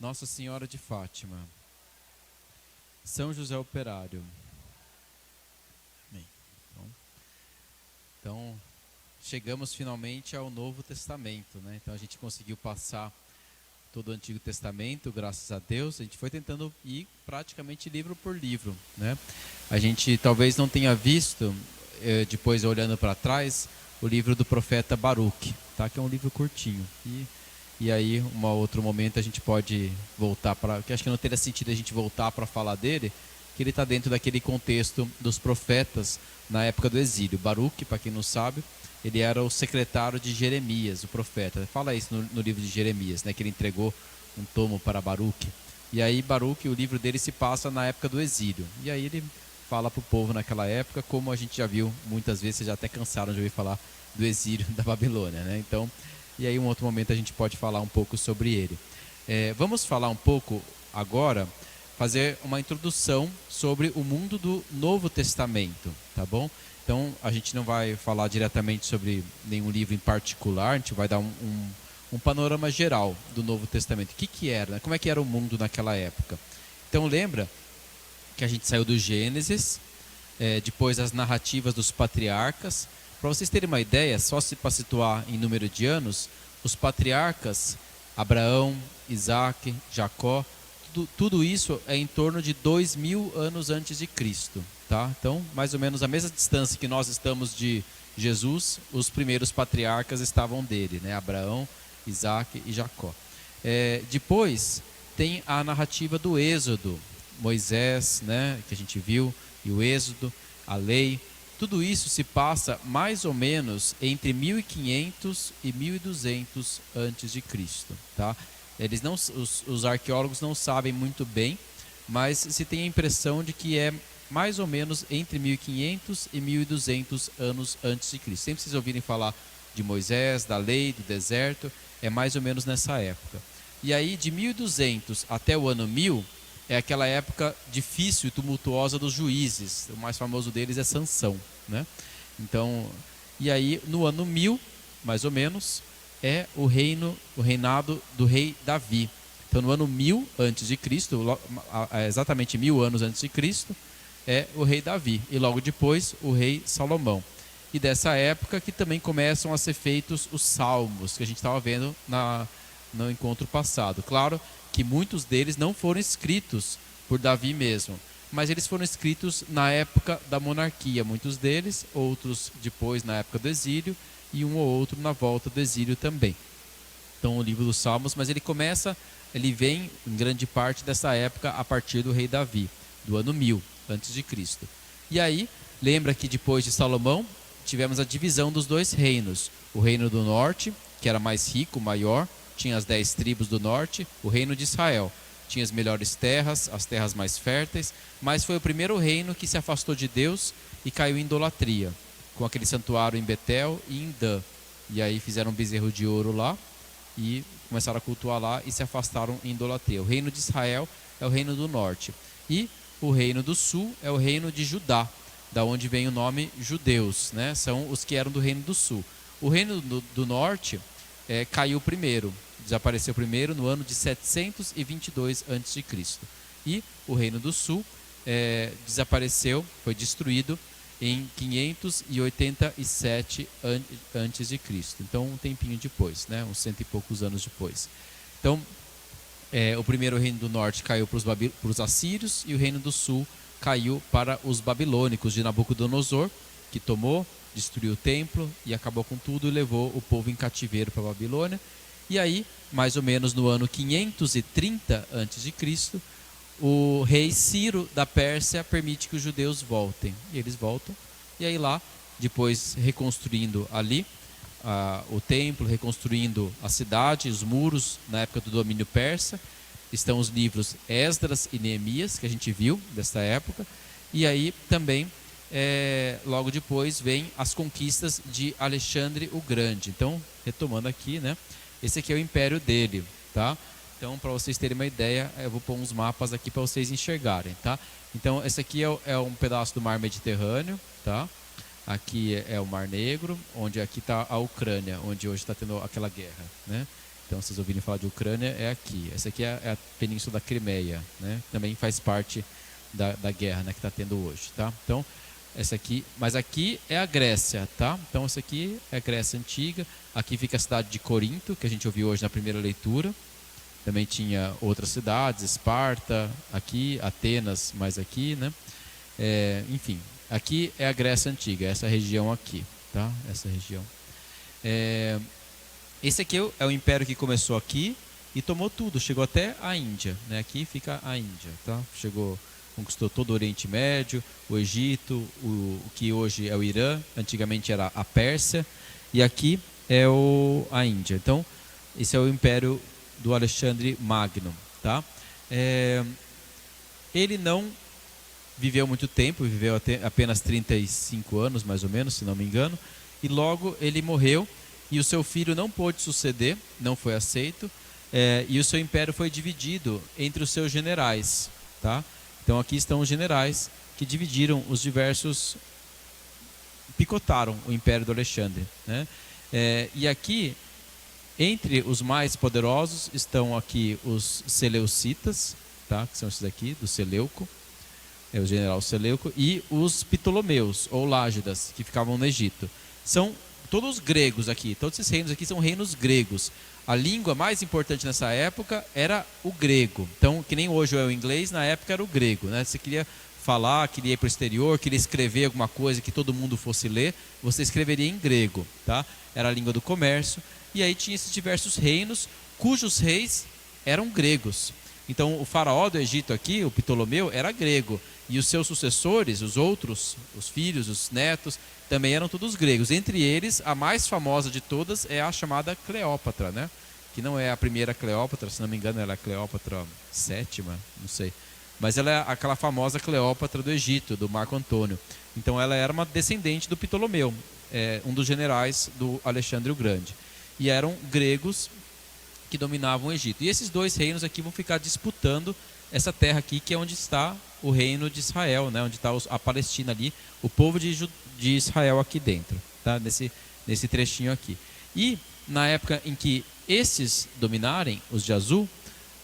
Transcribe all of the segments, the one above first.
Nossa Senhora de Fátima, São José Operário. Amém. Então, chegamos finalmente ao Novo Testamento, né? Então a gente conseguiu passar todo o Antigo Testamento, graças a Deus. A gente foi tentando ir praticamente livro por livro, né? A gente talvez não tenha visto, depois olhando para trás, o livro do profeta Baruque, tá? Que é um livro curtinho. E aí, um outro momento, a gente pode voltar para... Porque acho que não teria sentido a gente voltar para falar dele, que ele está dentro daquele contexto dos profetas na época do exílio. Baruque, para quem não sabe, ele era o secretário de Jeremias, o profeta. Fala isso no livro de Jeremias, né, que ele entregou um tomo para Baruque. E aí Baruque, o livro dele se passa na época do exílio. E aí ele fala para o povo naquela época, como a gente já viu muitas vezes, vocês já até cansaram de ouvir falar do exílio da Babilônia, né? Então, e aí um outro momento a gente pode falar um pouco sobre ele. Vamos falar um pouco agora, fazer uma introdução sobre o mundo do Novo Testamento, tá bom? Então, a gente não vai falar diretamente sobre nenhum livro em particular, a gente vai dar um panorama geral do Novo Testamento. O que era, né? Como é que era o mundo naquela época? Então, lembra que a gente saiu do Gênesis, depois as narrativas dos patriarcas. Para vocês terem uma ideia, só para situar em número de anos, os patriarcas, Abraão, Isaac, Jacó, tudo isso é em torno de 2000 anos antes de Cristo. Tá? Então, mais ou menos a mesma distância que nós estamos de Jesus, os primeiros patriarcas estavam dele, né? Abraão, Isaac e Jacó. Depois tem a narrativa do Êxodo, Moisés, né? Que a gente viu, e o Êxodo, a lei. Tudo isso se passa mais ou menos entre 1500 e 1200 antes de Cristo, tá? Os arqueólogos não sabem muito bem, mas se tem a impressão de que é mais ou menos entre 1500 e 1200 anos antes de Cristo. Sempre vocês ouvirem falar de Moisés, da lei, do deserto, é mais ou menos nessa época. E aí, de 1200 até o ano 1000, é aquela época difícil e tumultuosa dos juízes. O mais famoso deles é Sansão, né? Então, e aí, no ano 1000, mais ou menos, é o reinado do rei Davi. Então, no ano 1000 antes de Cristo, exatamente 1000 anos antes de Cristo, é o rei Davi, e logo depois o rei Salomão. E dessa época que também começam a ser feitos os salmos, que a gente estava vendo no encontro passado. Claro que muitos deles não foram escritos por Davi mesmo, mas eles foram escritos na época da monarquia, muitos deles, outros depois na época do exílio, e um ou outro na volta do exílio também. Então, o livro dos Salmos, mas ele vem em grande parte dessa época a partir do rei Davi, do ano 1000 antes de Cristo. E aí, lembra que depois de Salomão, tivemos a divisão dos dois reinos. O reino do norte, que era mais rico, maior, tinha as 10 tribos do norte. O reino de Israel tinha as melhores terras, as terras mais férteis, mas foi o primeiro reino que se afastou de Deus e caiu em idolatria, com aquele santuário em Betel e em Dan. E aí fizeram um bezerro de ouro lá e começaram a cultuar lá e se afastaram em idolatria. O reino de Israel é o reino do norte. E o reino do sul é o reino de Judá, da onde vem o nome judeus, né? São os que eram do reino do sul. O reino do norte caiu primeiro, desapareceu primeiro no ano de 722 a.C. E o reino do sul desapareceu, foi destruído em 587 a.C. Então, um tempinho depois, né? Uns 100 e poucos anos depois. Então, o primeiro reino do norte caiu para os assírios e o reino do sul caiu para os babilônicos de Nabucodonosor, que tomou, destruiu o templo e acabou com tudo e levou o povo em cativeiro para a Babilônia. E aí, mais ou menos no ano 530 a.C., o rei Ciro da Pérsia permite que os judeus voltem. E eles voltam. E aí lá, depois reconstruindo ali o templo, reconstruindo a cidade, os muros na época do domínio persa. Estão os livros Esdras e Neemias, que a gente viu desta época. E aí também, logo depois, vem as conquistas de Alexandre o Grande. Então, retomando aqui, né? Esse aqui é o império dele, tá? Então, para vocês terem uma ideia, eu vou pôr uns mapas aqui para vocês enxergarem, tá? Então, esse aqui é um pedaço do mar Mediterrâneo, tá? Aqui é o Mar Negro, onde aqui está a Ucrânia, onde hoje está tendo aquela guerra, né? Então, se vocês ouvirem falar de Ucrânia, é aqui. Essa aqui é a Península da Crimeia, né? Também faz parte da guerra, né, que está tendo hoje, tá? Então, essa aqui, mas aqui é a Grécia, tá? Então, essa aqui é a Grécia antiga. Aqui fica a cidade de Corinto, que a gente ouviu hoje na primeira leitura. Também tinha outras cidades, Esparta, aqui, Atenas, mais aqui, né? Enfim, aqui é a Grécia antiga, essa região aqui, tá? Essa região. Esse aqui é o império que começou aqui e tomou tudo, chegou até a Índia, né? Aqui fica a Índia, tá? Conquistou todo o Oriente Médio, o Egito, o que hoje é o Irã, antigamente era a Pérsia, e aqui é a Índia. Então, esse é o império do Alexandre Magno, tá? Ele não viveu muito tempo, viveu apenas 35 anos, mais ou menos, se não me engano, e logo ele morreu, e o seu filho não pôde suceder, não foi aceito, e o seu império foi dividido entre os seus generais, tá? Então aqui estão os generais que dividiram os diversos, picotaram o império do Alexandre, né? E aqui, entre os mais poderosos, estão aqui os Seleucitas, tá? Que são esses aqui, do Seleuco, o general Seleuco, e os Ptolomeus, ou Lágidas, que ficavam no Egito. São todos gregos aqui, todos esses reinos aqui são reinos gregos. A língua mais importante nessa época era o grego. Então, que nem hoje é o inglês, na época era o grego, né? Você queria falar, queria ir para o exterior, queria escrever alguma coisa que todo mundo fosse ler, você escreveria em grego, tá? Era a língua do comércio. E aí tinha esses diversos reinos, cujos reis eram gregos. Então, o faraó do Egito aqui, o Ptolomeu, era grego. E os seus sucessores, os outros, os filhos, os netos, também eram todos gregos. Entre eles, a mais famosa de todas é a chamada Cleópatra, né? Que não é a primeira Cleópatra, se não me engano, ela é a Cleópatra sétima, não sei. Mas ela é aquela famosa Cleópatra do Egito, do Marco Antônio. Então ela era uma descendente do Ptolomeu, um dos generais do Alexandre o Grande. E eram gregos que dominavam o Egito. E esses dois reinos aqui vão ficar disputando essa terra aqui, que é onde está o reino de Israel, né? Onde está a Palestina ali, o povo de Israel aqui dentro, tá? Nesse trechinho aqui. E na época em que esses dominarem, os de azul,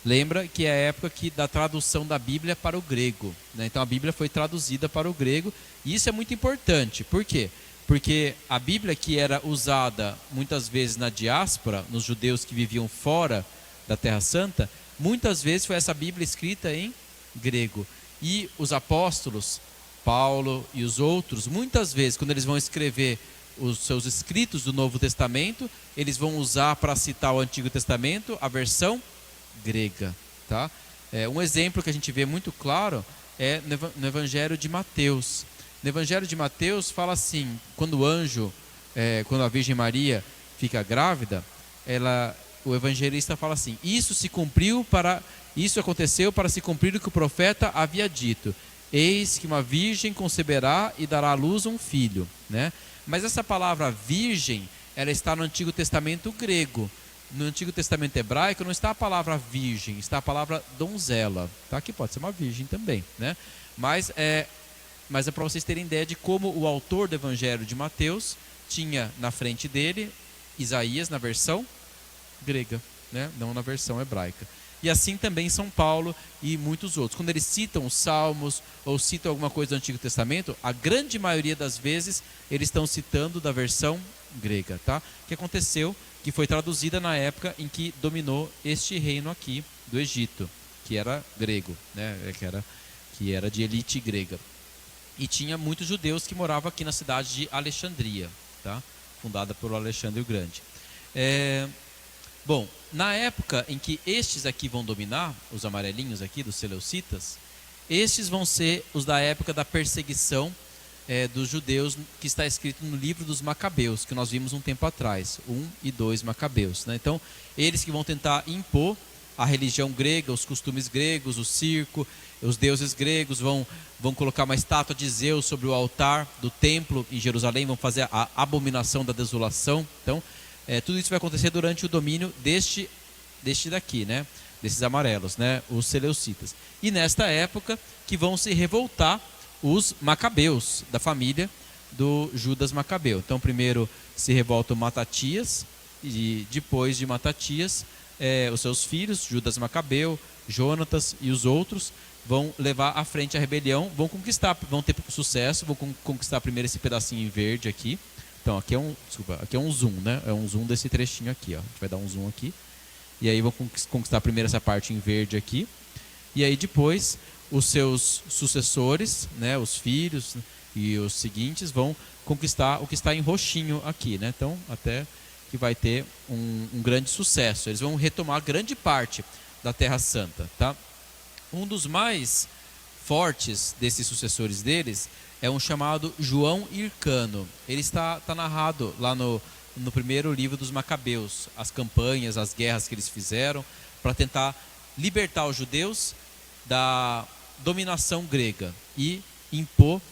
lembra que é a época da tradução da Bíblia para o grego, né? Então a Bíblia foi traduzida para o grego, e isso é muito importante. Por quê? Porque a Bíblia, que era usada muitas vezes na diáspora, nos judeus que viviam fora da Terra Santa, muitas vezes foi essa Bíblia escrita em grego. E os apóstolos, Paulo e os outros, muitas vezes, quando eles vão escrever os seus escritos do Novo Testamento, eles vão usar para citar o Antigo Testamento a versão grega, tá? Um exemplo que a gente vê muito claro é no Evangelho de Mateus. No Evangelho de Mateus fala assim, quando a Virgem Maria fica grávida, o evangelista fala assim: isso aconteceu para se cumprir o que o profeta havia dito. Eis que uma virgem conceberá e dará à luz um filho, né? Mas essa palavra virgem, ela está no Antigo Testamento grego. No Antigo Testamento hebraico não está a palavra virgem, está a palavra donzela, tá? Que pode ser uma virgem também, né? Mas é para vocês terem ideia de como o autor do Evangelho de Mateus tinha na frente dele Isaías na versão grega, né? Não na versão hebraica. E assim também São Paulo e muitos outros. Quando eles citam os Salmos ou citam alguma coisa do Antigo Testamento, a grande maioria das vezes eles estão citando da versão grega, tá? Que aconteceu, que foi traduzida na época em que dominou este reino aqui do Egito, que era grego, né? Que era de elite grega. E tinha muitos judeus que moravam aqui na cidade de Alexandria, tá? Fundada por Alexandre o Grande. Bom, na época em que estes aqui vão dominar, os amarelinhos aqui, dos Seleucitas, estes vão ser os da época da perseguição dos judeus, que está escrito no livro dos Macabeus, que nós vimos um tempo atrás, 1 e 2 Macabeus, né? Então, eles que vão tentar impor a religião grega, os costumes gregos, o circo, os deuses gregos, vão colocar uma estátua de Zeus sobre o altar do templo em Jerusalém, vão fazer a abominação da desolação. Então, tudo isso vai acontecer durante o domínio deste daqui, né? Desses amarelos, né? Os Seleucitas. E nesta época que vão se revoltar os Macabeus, da família do Judas Macabeu. Então primeiro se revolta o Matatias, e depois de Matatias os seus filhos, Judas Macabeu, Jonatas e os outros, vão levar à frente a rebelião, vão conquistar, vão ter sucesso, vão conquistar primeiro esse pedacinho em verde aqui. Então aqui é um zoom, né? É um zoom desse trechinho aqui, ó. A gente vai dar um zoom aqui. E aí vão conquistar primeiro essa parte em verde aqui. E aí depois os seus sucessores, né, os filhos e os seguintes vão conquistar o que está em roxinho aqui, né? Então até que vai ter um grande sucesso. Eles vão retomar grande parte da Terra Santa, tá? Um dos mais fortes desses sucessores deles é um chamado João Hircano. Ele está narrado lá no primeiro livro dos Macabeus, as campanhas, as guerras que eles fizeram para tentar libertar os judeus da dominação grega e impor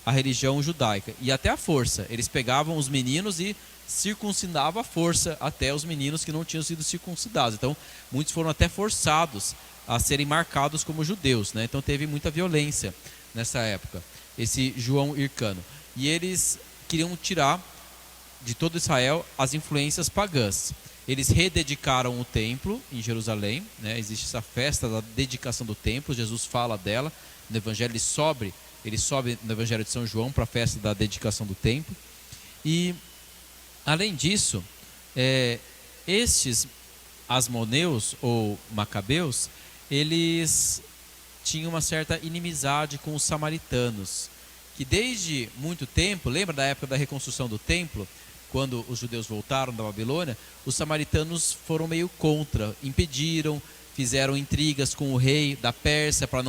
a religião judaica. E até a força. Eles pegavam os meninos e circuncidavam à força até os meninos que não tinham sido circuncidados. Então, muitos foram até forçados a serem marcados como judeus, né? Então teve muita violência nessa época, esse João Hircano. E eles queriam tirar de todo Israel as influências pagãs. Eles rededicaram o templo em Jerusalém, né? Existe essa festa da dedicação do templo, Jesus fala dela no Evangelho, ele sobe no Evangelho de São João para a festa da dedicação do templo. E além disso, estes asmoneus ou macabeus, eles tinham uma certa inimizade com os samaritanos, que desde muito tempo, lembra da época da reconstrução do templo, quando os judeus voltaram da Babilônia, os samaritanos foram meio contra, impediram, fizeram intrigas com o rei da Pérsia para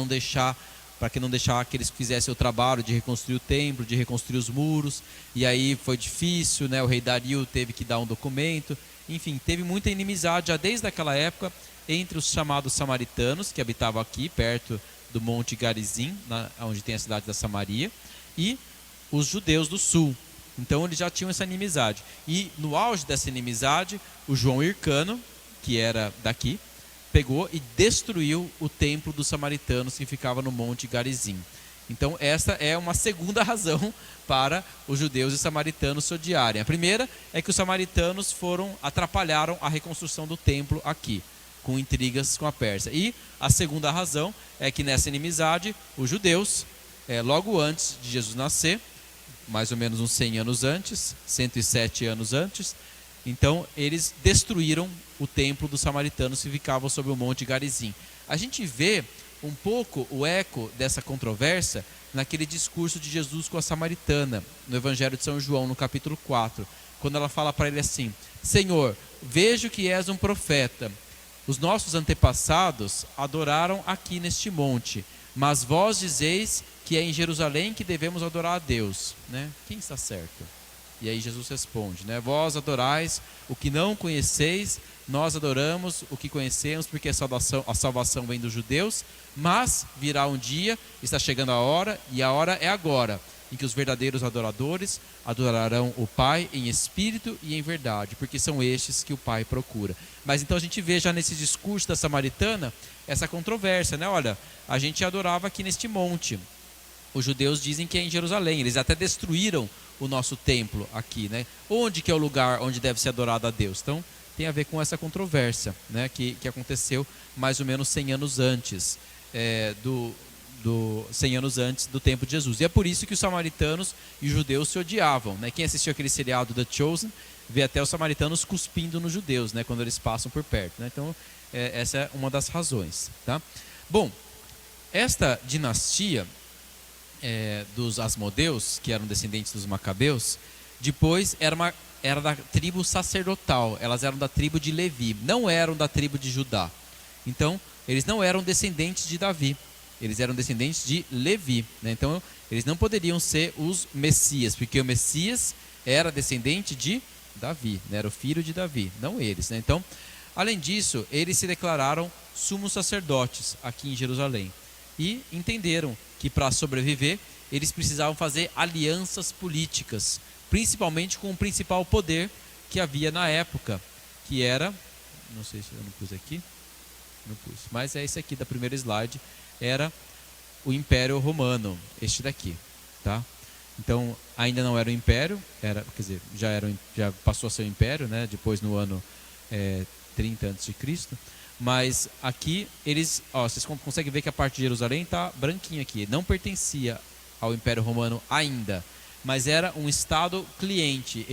que não deixar que eles fizessem o trabalho de reconstruir o templo, de reconstruir os muros, e aí foi difícil, né? O rei Dario teve que dar um documento, enfim, teve muita inimizade já desde aquela época entre os chamados samaritanos, que habitavam aqui, perto do Monte Garizim, onde tem a cidade da Samaria, e os judeus do sul. Então eles já tinham essa inimizade. E no auge dessa inimizade, o João Hircano, que era daqui, pegou e destruiu o templo dos samaritanos que ficava no Monte Garizim. Então essa é uma segunda razão para os judeus e samaritanos se odiarem. A primeira é que os samaritanos atrapalharam a reconstrução do templo aqui, com intrigas com a Pérsia. E a segunda razão é que nessa inimizade, os judeus, logo antes de Jesus nascer, mais ou menos uns 100 anos antes, 107 anos antes, então eles destruíram o templo dos samaritanos que ficavam sobre o Monte Garizim. A gente vê um pouco o eco dessa controvérsia naquele discurso de Jesus com a samaritana, no Evangelho de São João, no capítulo 4, quando ela fala para ele assim: Senhor, vejo que és um profeta. Os nossos antepassados adoraram aqui neste monte, mas vós dizeis que é em Jerusalém que devemos adorar a Deus, né? Quem está certo? E aí Jesus responde, né? Vós adorais o que não conheceis, nós adoramos o que conhecemos, porque a salvação vem dos judeus, mas virá um dia, está chegando a hora, e a hora é agora, em que os verdadeiros adoradores adorarão o Pai em espírito e em verdade, porque são estes que o Pai procura. Mas então a gente vê já nesse discurso da samaritana essa controvérsia, né? Olha, a gente adorava aqui neste monte. Os judeus dizem que é em Jerusalém, eles até destruíram o nosso templo aqui, né? Onde que é o lugar onde deve ser adorado a Deus? Então tem a ver com essa controvérsia, né? Que aconteceu mais ou menos 100 anos antes 100 anos antes do tempo de Jesus. E é por isso que os samaritanos e os judeus se odiavam, né? Quem assistiu aquele seriado The Chosen vê até os samaritanos cuspindo nos judeus, né? Quando eles passam por perto, né? Então essa é uma das razões, tá? Bom, esta dinastia dos Asmodeus, que eram descendentes dos Macabeus, depois era da tribo sacerdotal, elas eram da tribo de Levi, não eram da tribo de Judá. Então eles não eram descendentes de Davi, eles eram descendentes de Levi, né? Então eles não poderiam ser os Messias, porque o Messias era descendente de Davi, né? Era o filho de Davi, não eles, né? Então, além disso, eles se declararam sumos sacerdotes aqui em Jerusalém e entenderam que para sobreviver eles precisavam fazer alianças políticas, principalmente com o principal poder que havia na época, que era, não sei se eu não pus aqui, não pus, mas é esse aqui da primeira slide, era o Império Romano, este daqui, tá? Então ainda não era o Império, já passou a ser o Império, né? Depois no ano 30 a.C., mas aqui eles, vocês conseguem ver que a parte de Jerusalém está branquinha aqui, não pertencia ao Império Romano ainda, mas era um estado cliente.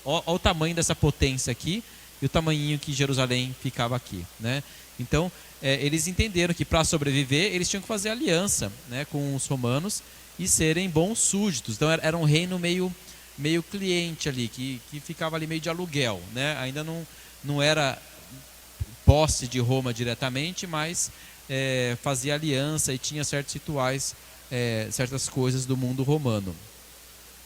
Olha o tamanho dessa potência aqui e o tamanhinho que Jerusalém ficava aqui, né? Então, eles entenderam que para sobreviver, eles tinham que fazer aliança, né, com os romanos e serem bons súditos. Então, era um reino meio cliente ali, que ficava ali meio de aluguel, né? Ainda não era posse de Roma diretamente, mas fazia aliança e tinha certos rituais, certas coisas do mundo romano.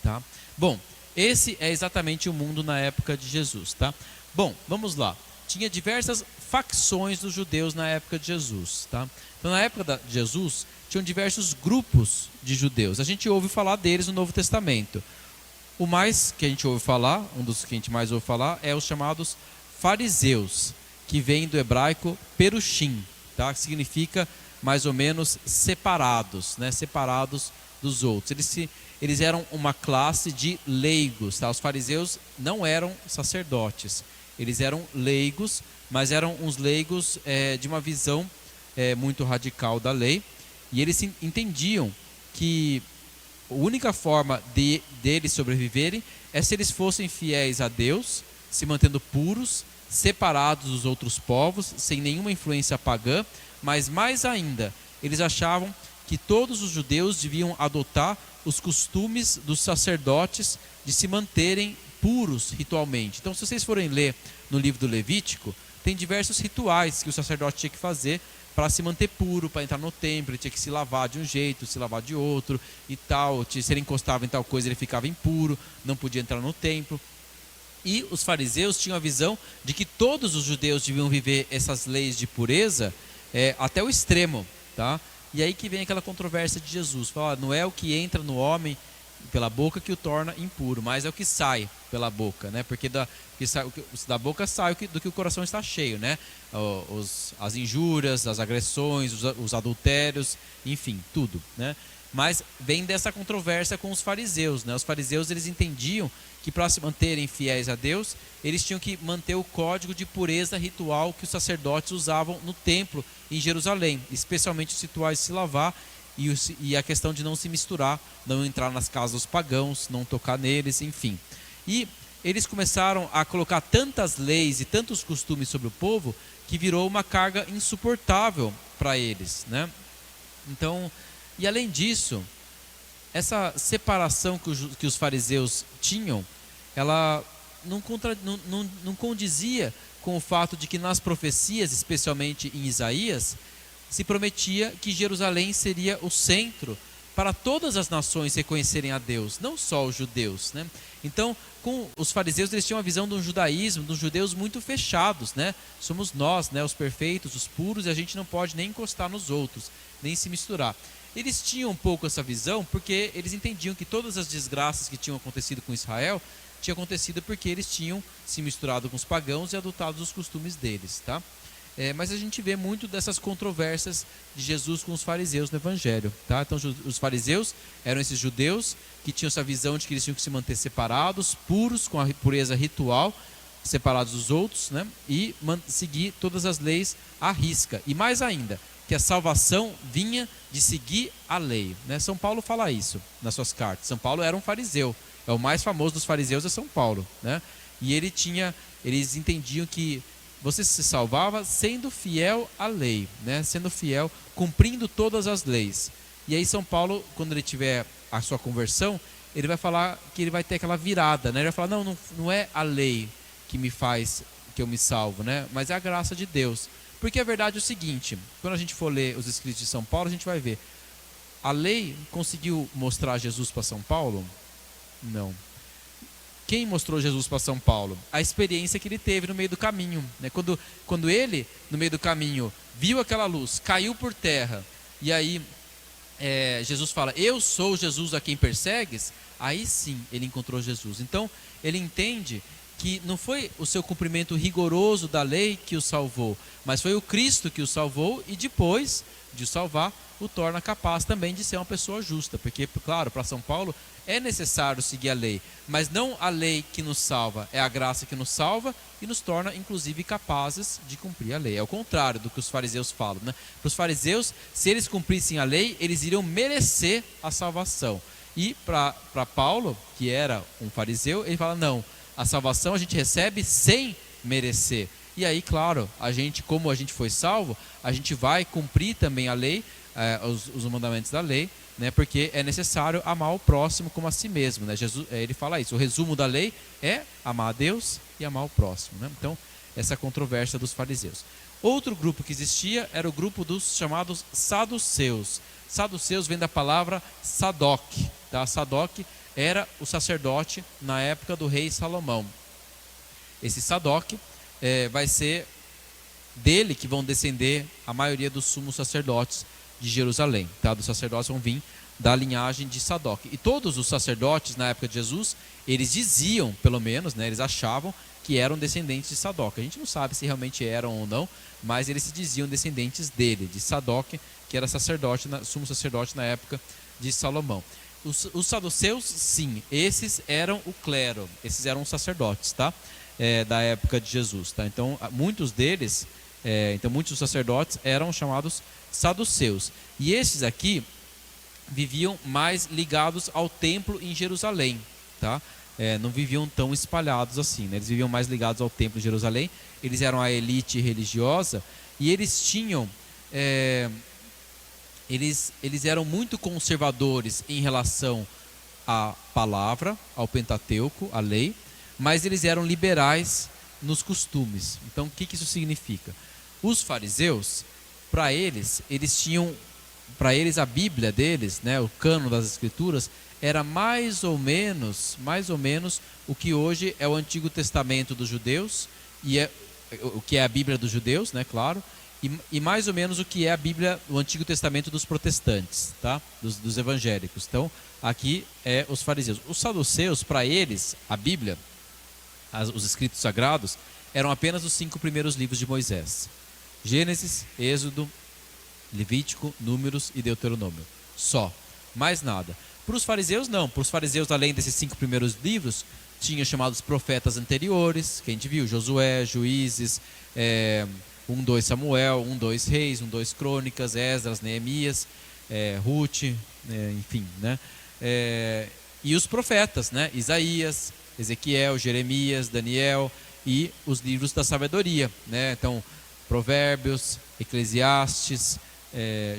Tá? Bom, esse é exatamente o mundo na época de Jesus. Tá? Bom, vamos lá. Tinha diversas facções dos judeus na época de Jesus. Tá? Então, na época de Jesus, tinham diversos grupos de judeus. A gente ouve falar deles no Novo Testamento. O mais que a gente ouve falar, um dos que a gente mais ouve falar, é os chamados fariseus, que vem do hebraico perushim, tá? Que significa mais ou menos separados, né? Separados dos outros. Eles eram uma classe de leigos, tá? Os fariseus não eram sacerdotes, eles eram leigos, mas eram uns leigos de uma visão muito radical da lei, e eles entendiam que a única forma deles sobreviverem é se eles fossem fiéis a Deus, se mantendo puros, separados dos outros povos, sem nenhuma influência pagã, mas mais ainda, eles achavam que todos os judeus deviam adotar os costumes dos sacerdotes de se manterem puros ritualmente. Então, se vocês forem ler no livro do Levítico, tem diversos rituais que o sacerdote tinha que fazer para se manter puro, para entrar no templo. Ele tinha que se lavar de um jeito, se lavar de outro e tal. Se ele encostava em tal coisa, ele ficava impuro, não podia entrar no templo. E os fariseus tinham a visão de que todos os judeus deviam viver essas leis de pureza até o extremo, tá? E aí que vem aquela controvérsia de Jesus. Fala, não é o que entra no homem pela boca que o torna impuro, mas é o que sai pela boca, né? Porque da boca sai do que o coração está cheio, né? As injúrias, as agressões, os adultérios, enfim, tudo, né? Mas vem dessa controvérsia com os fariseus, né? Os fariseus, eles entendiam que para se manterem fiéis a Deus, eles tinham que manter o código de pureza ritual que os sacerdotes usavam no templo em Jerusalém, especialmente os rituais de se lavar e a questão de não se misturar, não entrar nas casas dos pagãos, não tocar neles, enfim. E eles começaram a colocar tantas leis e tantos costumes sobre o povo que virou uma carga insuportável para eles, né? Então, e além disso, essa separação que os fariseus tinham, ela não condizia com o fato de que nas profecias, especialmente em Isaías, se prometia que Jerusalém seria o centro para todas as nações reconhecerem a Deus, não só os judeus, né? Então, com os fariseus, eles tinham a visão de um judaísmo, dos judeus muito fechados, né? Somos nós, né, os perfeitos, os puros, e a gente não pode nem encostar nos outros, nem se misturar. Eles tinham um pouco essa visão porque eles entendiam que todas as desgraças que tinham acontecido com Israel tinham acontecido porque eles tinham se misturado com os pagãos e adotado os costumes deles, tá? Mas a gente vê muito dessas controvérsias de Jesus com os fariseus no Evangelho, tá? Então, os fariseus eram esses judeus que tinham essa visão de que eles tinham que se manter separados, puros, com a pureza ritual, separados dos outros, né? E seguir todas as leis à risca. E mais ainda, que a salvação vinha de seguir a lei, né? São Paulo fala isso nas suas cartas. São Paulo era um fariseu, é o mais famoso dos fariseus, é São Paulo, né? E eles entendiam que você se salvava sendo fiel à lei, né? Sendo fiel, cumprindo todas as leis. E aí São Paulo, quando ele tiver a sua conversão, ele vai falar que ele vai ter aquela virada, né? Ele vai falar, não é a lei que me faz que eu me salvo, né? Mas é a graça de Deus. Porque a verdade é o seguinte, quando a gente for ler os escritos de São Paulo, a gente vai ver, a lei conseguiu mostrar Jesus para São Paulo? Não. Quem mostrou Jesus para São Paulo? A experiência que ele teve no meio do caminho, né? Quando ele, no meio do caminho, viu aquela luz, caiu por terra, e aí Jesus fala, eu sou Jesus a quem persegues, aí sim ele encontrou Jesus. Então ele entende que não foi o seu cumprimento rigoroso da lei que o salvou, mas foi o Cristo que o salvou, e depois de o salvar, o torna capaz também de ser uma pessoa justa. Porque, claro, para São Paulo é necessário seguir a lei, mas não a lei que nos salva, é a graça que nos salva e nos torna, inclusive, capazes de cumprir a lei. É o contrário do que os fariseus falam, né? Para os fariseus, se eles cumprissem a lei, eles iriam merecer a salvação. E para Paulo, que era um fariseu, ele fala, não, a salvação a gente recebe sem merecer. E aí, claro, a gente, como a gente foi salvo, a gente vai cumprir também a lei, os mandamentos da lei, né, porque é necessário amar o próximo como a si mesmo, né? Jesus, ele fala isso, o resumo da lei é amar a Deus e amar o próximo, né? Então, essa controvérsia dos fariseus. Outro grupo que existia era o grupo dos chamados saduceus. Saduceus vem da palavra Sadoc, tá? Sadoc era o sacerdote na época do rei Salomão. Esse Sadoc vai ser dele que vão descender a maioria dos sumos sacerdotes de Jerusalém, tá? Dos sacerdotes vão vir da linhagem de Sadoc. E todos os sacerdotes na época de Jesus, eles diziam, pelo menos, né, eles achavam que eram descendentes de Sadoc. A gente não sabe se realmente eram ou não, mas eles se diziam descendentes dele, de Sadoc, que era sacerdote, sumo sacerdote na época de Salomão. Os saduceus, sim, esses eram o clero, esses eram os sacerdotes, tá? Da época de Jesus, tá? Então, muitos deles, muitos dos sacerdotes eram chamados saduceus. E esses aqui viviam mais ligados ao templo em Jerusalém, tá? Não viviam tão espalhados assim, né? Eles viviam mais ligados ao templo em Jerusalém. Eles eram a elite religiosa e eles tinham eles eram muito conservadores em relação à palavra, ao Pentateuco, à lei, mas eles eram liberais nos costumes. Então, o que isso significa? Os fariseus, para eles a Bíblia deles, né, o cânon das Escrituras, era mais ou menos o que hoje é o Antigo Testamento dos judeus, e o que é a Bíblia dos judeus, né, claro, e mais ou menos o que é a Bíblia, o Antigo Testamento dos protestantes, tá? Dos evangélicos. Então, aqui é os fariseus. Os saduceus, para eles, a Bíblia, os escritos sagrados, eram apenas os 5 primeiros livros de Moisés: Gênesis, Êxodo, Levítico, Números e Deuteronômio. Só, mais nada. Para os fariseus, não. Para os fariseus, além desses 5 primeiros livros, tinha chamados profetas anteriores, que a gente viu: Josué, Juízes, 2 Samuel, 2 Reis, 2 Crônicas, Esdras, Neemias, Ruth, enfim, né? E os profetas, né? Isaías, Ezequiel, Jeremias, Daniel e os livros da sabedoria, né? Então, Provérbios, Eclesiastes,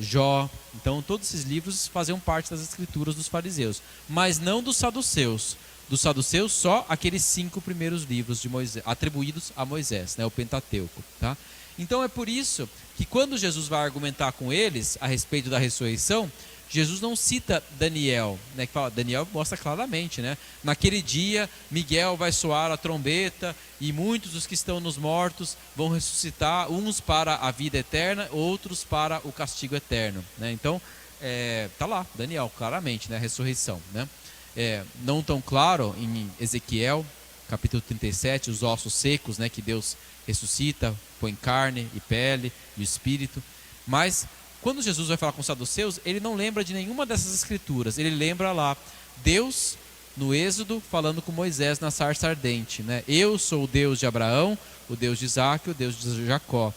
Jó. Então, todos esses livros faziam parte das escrituras dos fariseus, mas não dos saduceus. Dos saduceus, só aqueles 5 primeiros livros de Moisés, atribuídos a Moisés, né? O Pentateuco, tá? Então é por isso que quando Jesus vai argumentar com eles a respeito da ressurreição, Jesus não cita Daniel, né, que fala, Daniel mostra claramente, né? Naquele dia Miguel vai soar a trombeta e muitos dos que estão nos mortos vão ressuscitar, uns para a vida eterna, outros para o castigo eterno, né? Então tá lá, Daniel, claramente, né? A ressurreição, né? Não tão claro em Ezequiel, capítulo 37, os ossos secos, né, que Deus ressuscita, põe carne e pele e o espírito. Mas quando Jesus vai falar com os saduceus, ele não lembra de nenhuma dessas escrituras. Ele lembra lá Deus no Êxodo falando com Moisés na sarça ardente, né? Eu sou o Deus de Abraão, o Deus de Isaac, o Deus de Jacó.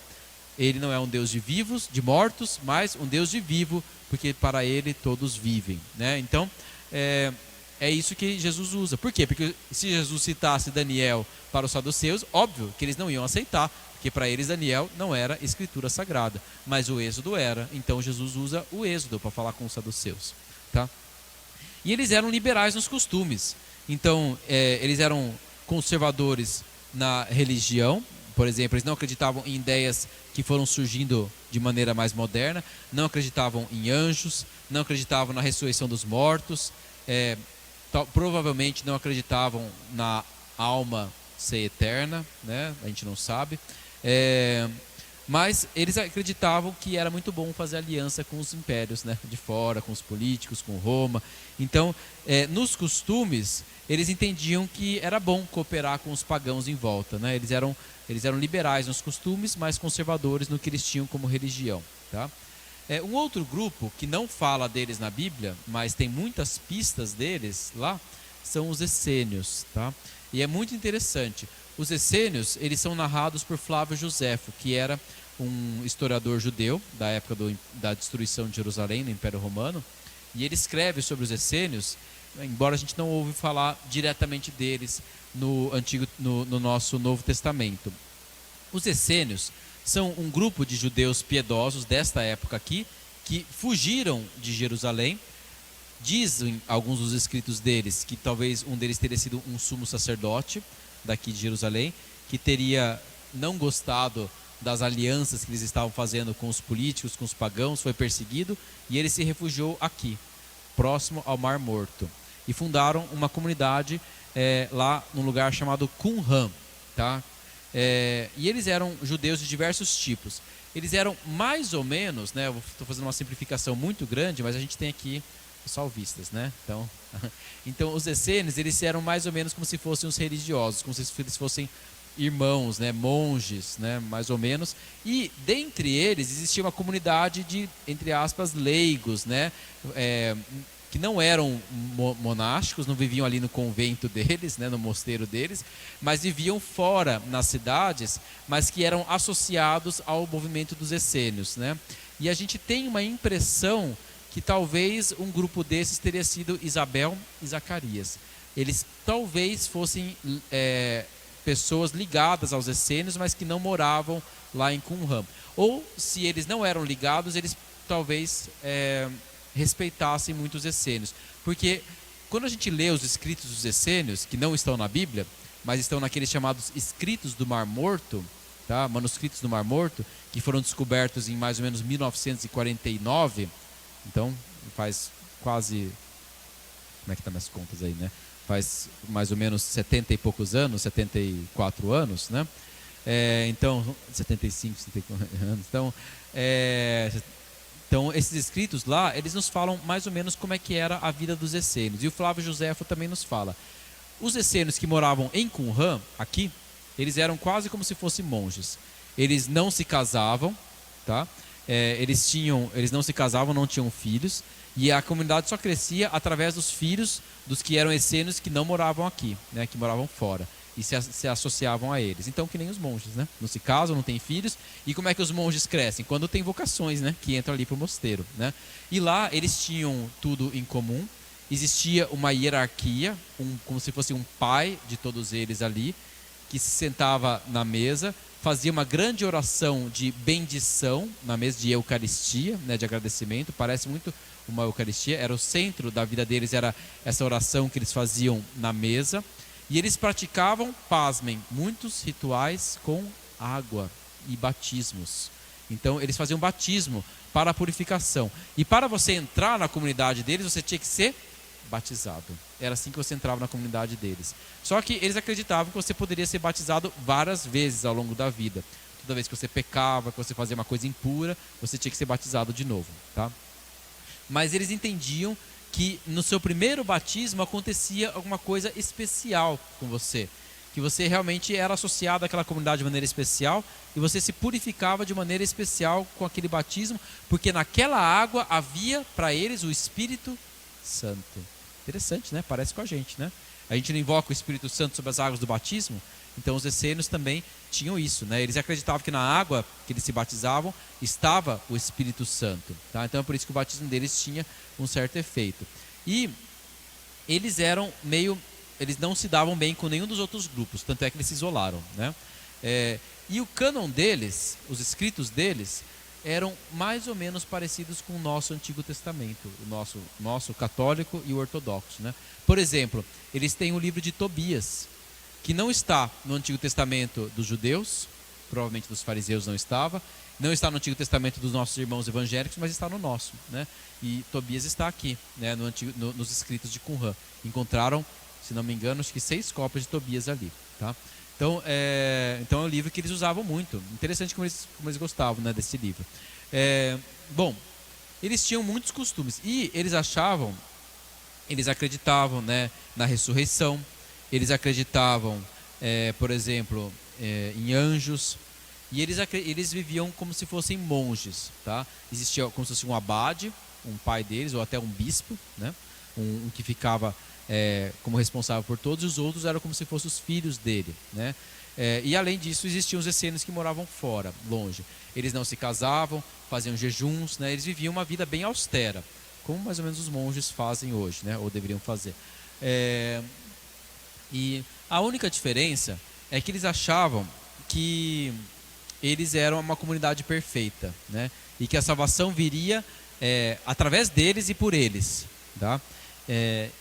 Ele não é um Deus de vivos, de mortos, mas um Deus de vivo, porque para ele todos vivem, né? Então é isso que Jesus usa. Por quê? Porque se Jesus citasse Daniel para os saduceus, óbvio que eles não iam aceitar, porque para eles Daniel não era escritura sagrada, mas o Êxodo era. Então Jesus usa o Êxodo para falar com os saduceus, tá? E eles eram liberais nos costumes. Então eles eram conservadores na religião. Por exemplo, eles não acreditavam em ideias que foram surgindo de maneira mais moderna, não acreditavam em anjos, não acreditavam na ressurreição dos mortos, provavelmente não acreditavam na alma ser eterna, né? A gente não sabe, mas eles acreditavam que era muito bom fazer aliança com os impérios, né? De fora, com os políticos, com Roma. Então, nos costumes, eles entendiam que era bom cooperar com os pagãos em volta, né? Eles eram liberais nos costumes, mas conservadores no que eles tinham como religião, tá? Um outro grupo que não fala deles na Bíblia, mas tem muitas pistas deles lá, são os essênios, tá? E é muito interessante. Os essênios, eles são narrados por Flávio Joséfo, que era um historiador judeu da época da destruição de Jerusalém, no Império Romano, e ele escreve sobre os essênios, embora a gente não ouve falar diretamente deles no nosso Novo Testamento. Os essênios são um grupo de judeus piedosos desta época aqui, que fugiram de Jerusalém. Dizem alguns dos escritos deles que talvez um deles teria sido um sumo sacerdote daqui de Jerusalém, que teria não gostado das alianças que eles estavam fazendo com os políticos, com os pagãos, foi perseguido, e ele se refugiou aqui, próximo ao Mar Morto. E fundaram uma comunidade lá num lugar chamado Qumran, tá? E eles eram judeus de diversos tipos. Eles eram mais ou menos, né? Eu estou fazendo uma simplificação muito grande, mas a gente tem aqui os salvistas, né? Então os essênios, eles eram mais ou menos como se fossem os religiosos, como se eles fossem irmãos, né? Monges, né? Mais ou menos. E dentre eles existia uma comunidade de, entre aspas, leigos, né? Que não eram monásticos, não viviam ali no convento deles, né, no mosteiro deles, mas viviam fora nas cidades, mas que eram associados ao movimento dos essênios, né? E a gente tem uma impressão que talvez um grupo desses teria sido Isabel e Zacarias. Eles talvez fossem pessoas ligadas aos essênios, mas que não moravam lá em Qumran. Ou, se eles não eram ligados, eles talvez respeitassem muito os essênios. Porque quando a gente lê os escritos dos essênios, que não estão na Bíblia, mas estão naqueles chamados escritos do Mar Morto, tá? Manuscritos do Mar Morto, que foram descobertos em mais ou menos 1949, então faz quase... Como é que estão as contas aí, né? Faz mais ou menos 70 e poucos anos, 74 anos, né? Então, 75, 74 anos. Então, esses escritos lá, eles nos falam mais ou menos como é que era a vida dos essênios. E o Flávio Joséfo também nos fala. Os essênios que moravam em Qumran, aqui, eles eram quase como se fossem monges. Eles não se casavam, tá? Eles não se casavam, não tinham filhos. E a comunidade só crescia através dos filhos dos que eram essênios que não moravam aqui, né? Que moravam fora. E se associavam a eles. Então, que nem os monges, né? Não se casam, não têm filhos. E como é que os monges crescem? Quando tem vocações, né? Que entram ali para o mosteiro, né? E lá eles tinham tudo em comum. Existia uma hierarquia, como se fosse um pai de todos eles ali, que se sentava na mesa, fazia uma grande oração de bendição, na mesa de Eucaristia, né? De agradecimento. Parece muito uma Eucaristia. Era o centro da vida deles, era essa oração que eles faziam na mesa. E eles praticavam, pasmem, muitos rituais com água e batismos. Então, eles faziam batismo para a purificação. E para você entrar na comunidade deles, você tinha que ser batizado. Era assim que você entrava na comunidade deles. Só que eles acreditavam que você poderia ser batizado várias vezes ao longo da vida. Toda vez que você pecava, que você fazia uma coisa impura, você tinha que ser batizado de novo, tá? Mas eles entendiam que no seu primeiro batismo acontecia alguma coisa especial com você, que você realmente era associado àquela comunidade de maneira especial e você se purificava de maneira especial com aquele batismo, porque naquela água havia para eles o Espírito Santo. Interessante, né? Parece com a gente, né? A gente não invoca o Espírito Santo sobre as águas do batismo. Então os essênios também tinham isso, né? Eles acreditavam que na água que eles se batizavam estava o Espírito Santo, tá? Então é por isso que o batismo deles tinha um certo efeito. E eles eles não se davam bem com nenhum dos outros grupos, tanto é que eles se isolaram, né? E o cânon deles, os escritos deles, eram mais ou menos parecidos com o nosso Antigo Testamento, o nosso católico e o ortodoxo, né? Por exemplo, eles têm o livro de Tobias, que não está no Antigo Testamento dos judeus, provavelmente dos fariseus não está no Antigo Testamento dos nossos irmãos evangélicos, mas está no nosso, né? E Tobias está aqui, né? Nos escritos de Qumran. Encontraram, se não me engano, acho que 6 cópias de Tobias ali, tá? Então é um livro que eles usavam muito. Interessante como eles gostavam, né, desse livro. Bom, eles tinham muitos costumes e eles acreditavam, né, na ressurreição. Eles acreditavam, por exemplo, em anjos. E eles viviam como se fossem monges, tá? Existia como se fosse um abade, um pai deles, ou até um bispo, né? Um que ficava como responsável por todos, e os outros eram como se fossem os filhos dele, né? E além disso, existiam os essênios que moravam fora, longe. Eles não se casavam, faziam jejuns, né? Eles viviam uma vida bem austera, como mais ou menos os monges fazem hoje, né? Ou deveriam fazer. E a única diferença é que eles achavam que eles eram uma comunidade perfeita, né? E que a salvação viria através deles e por eles, tá?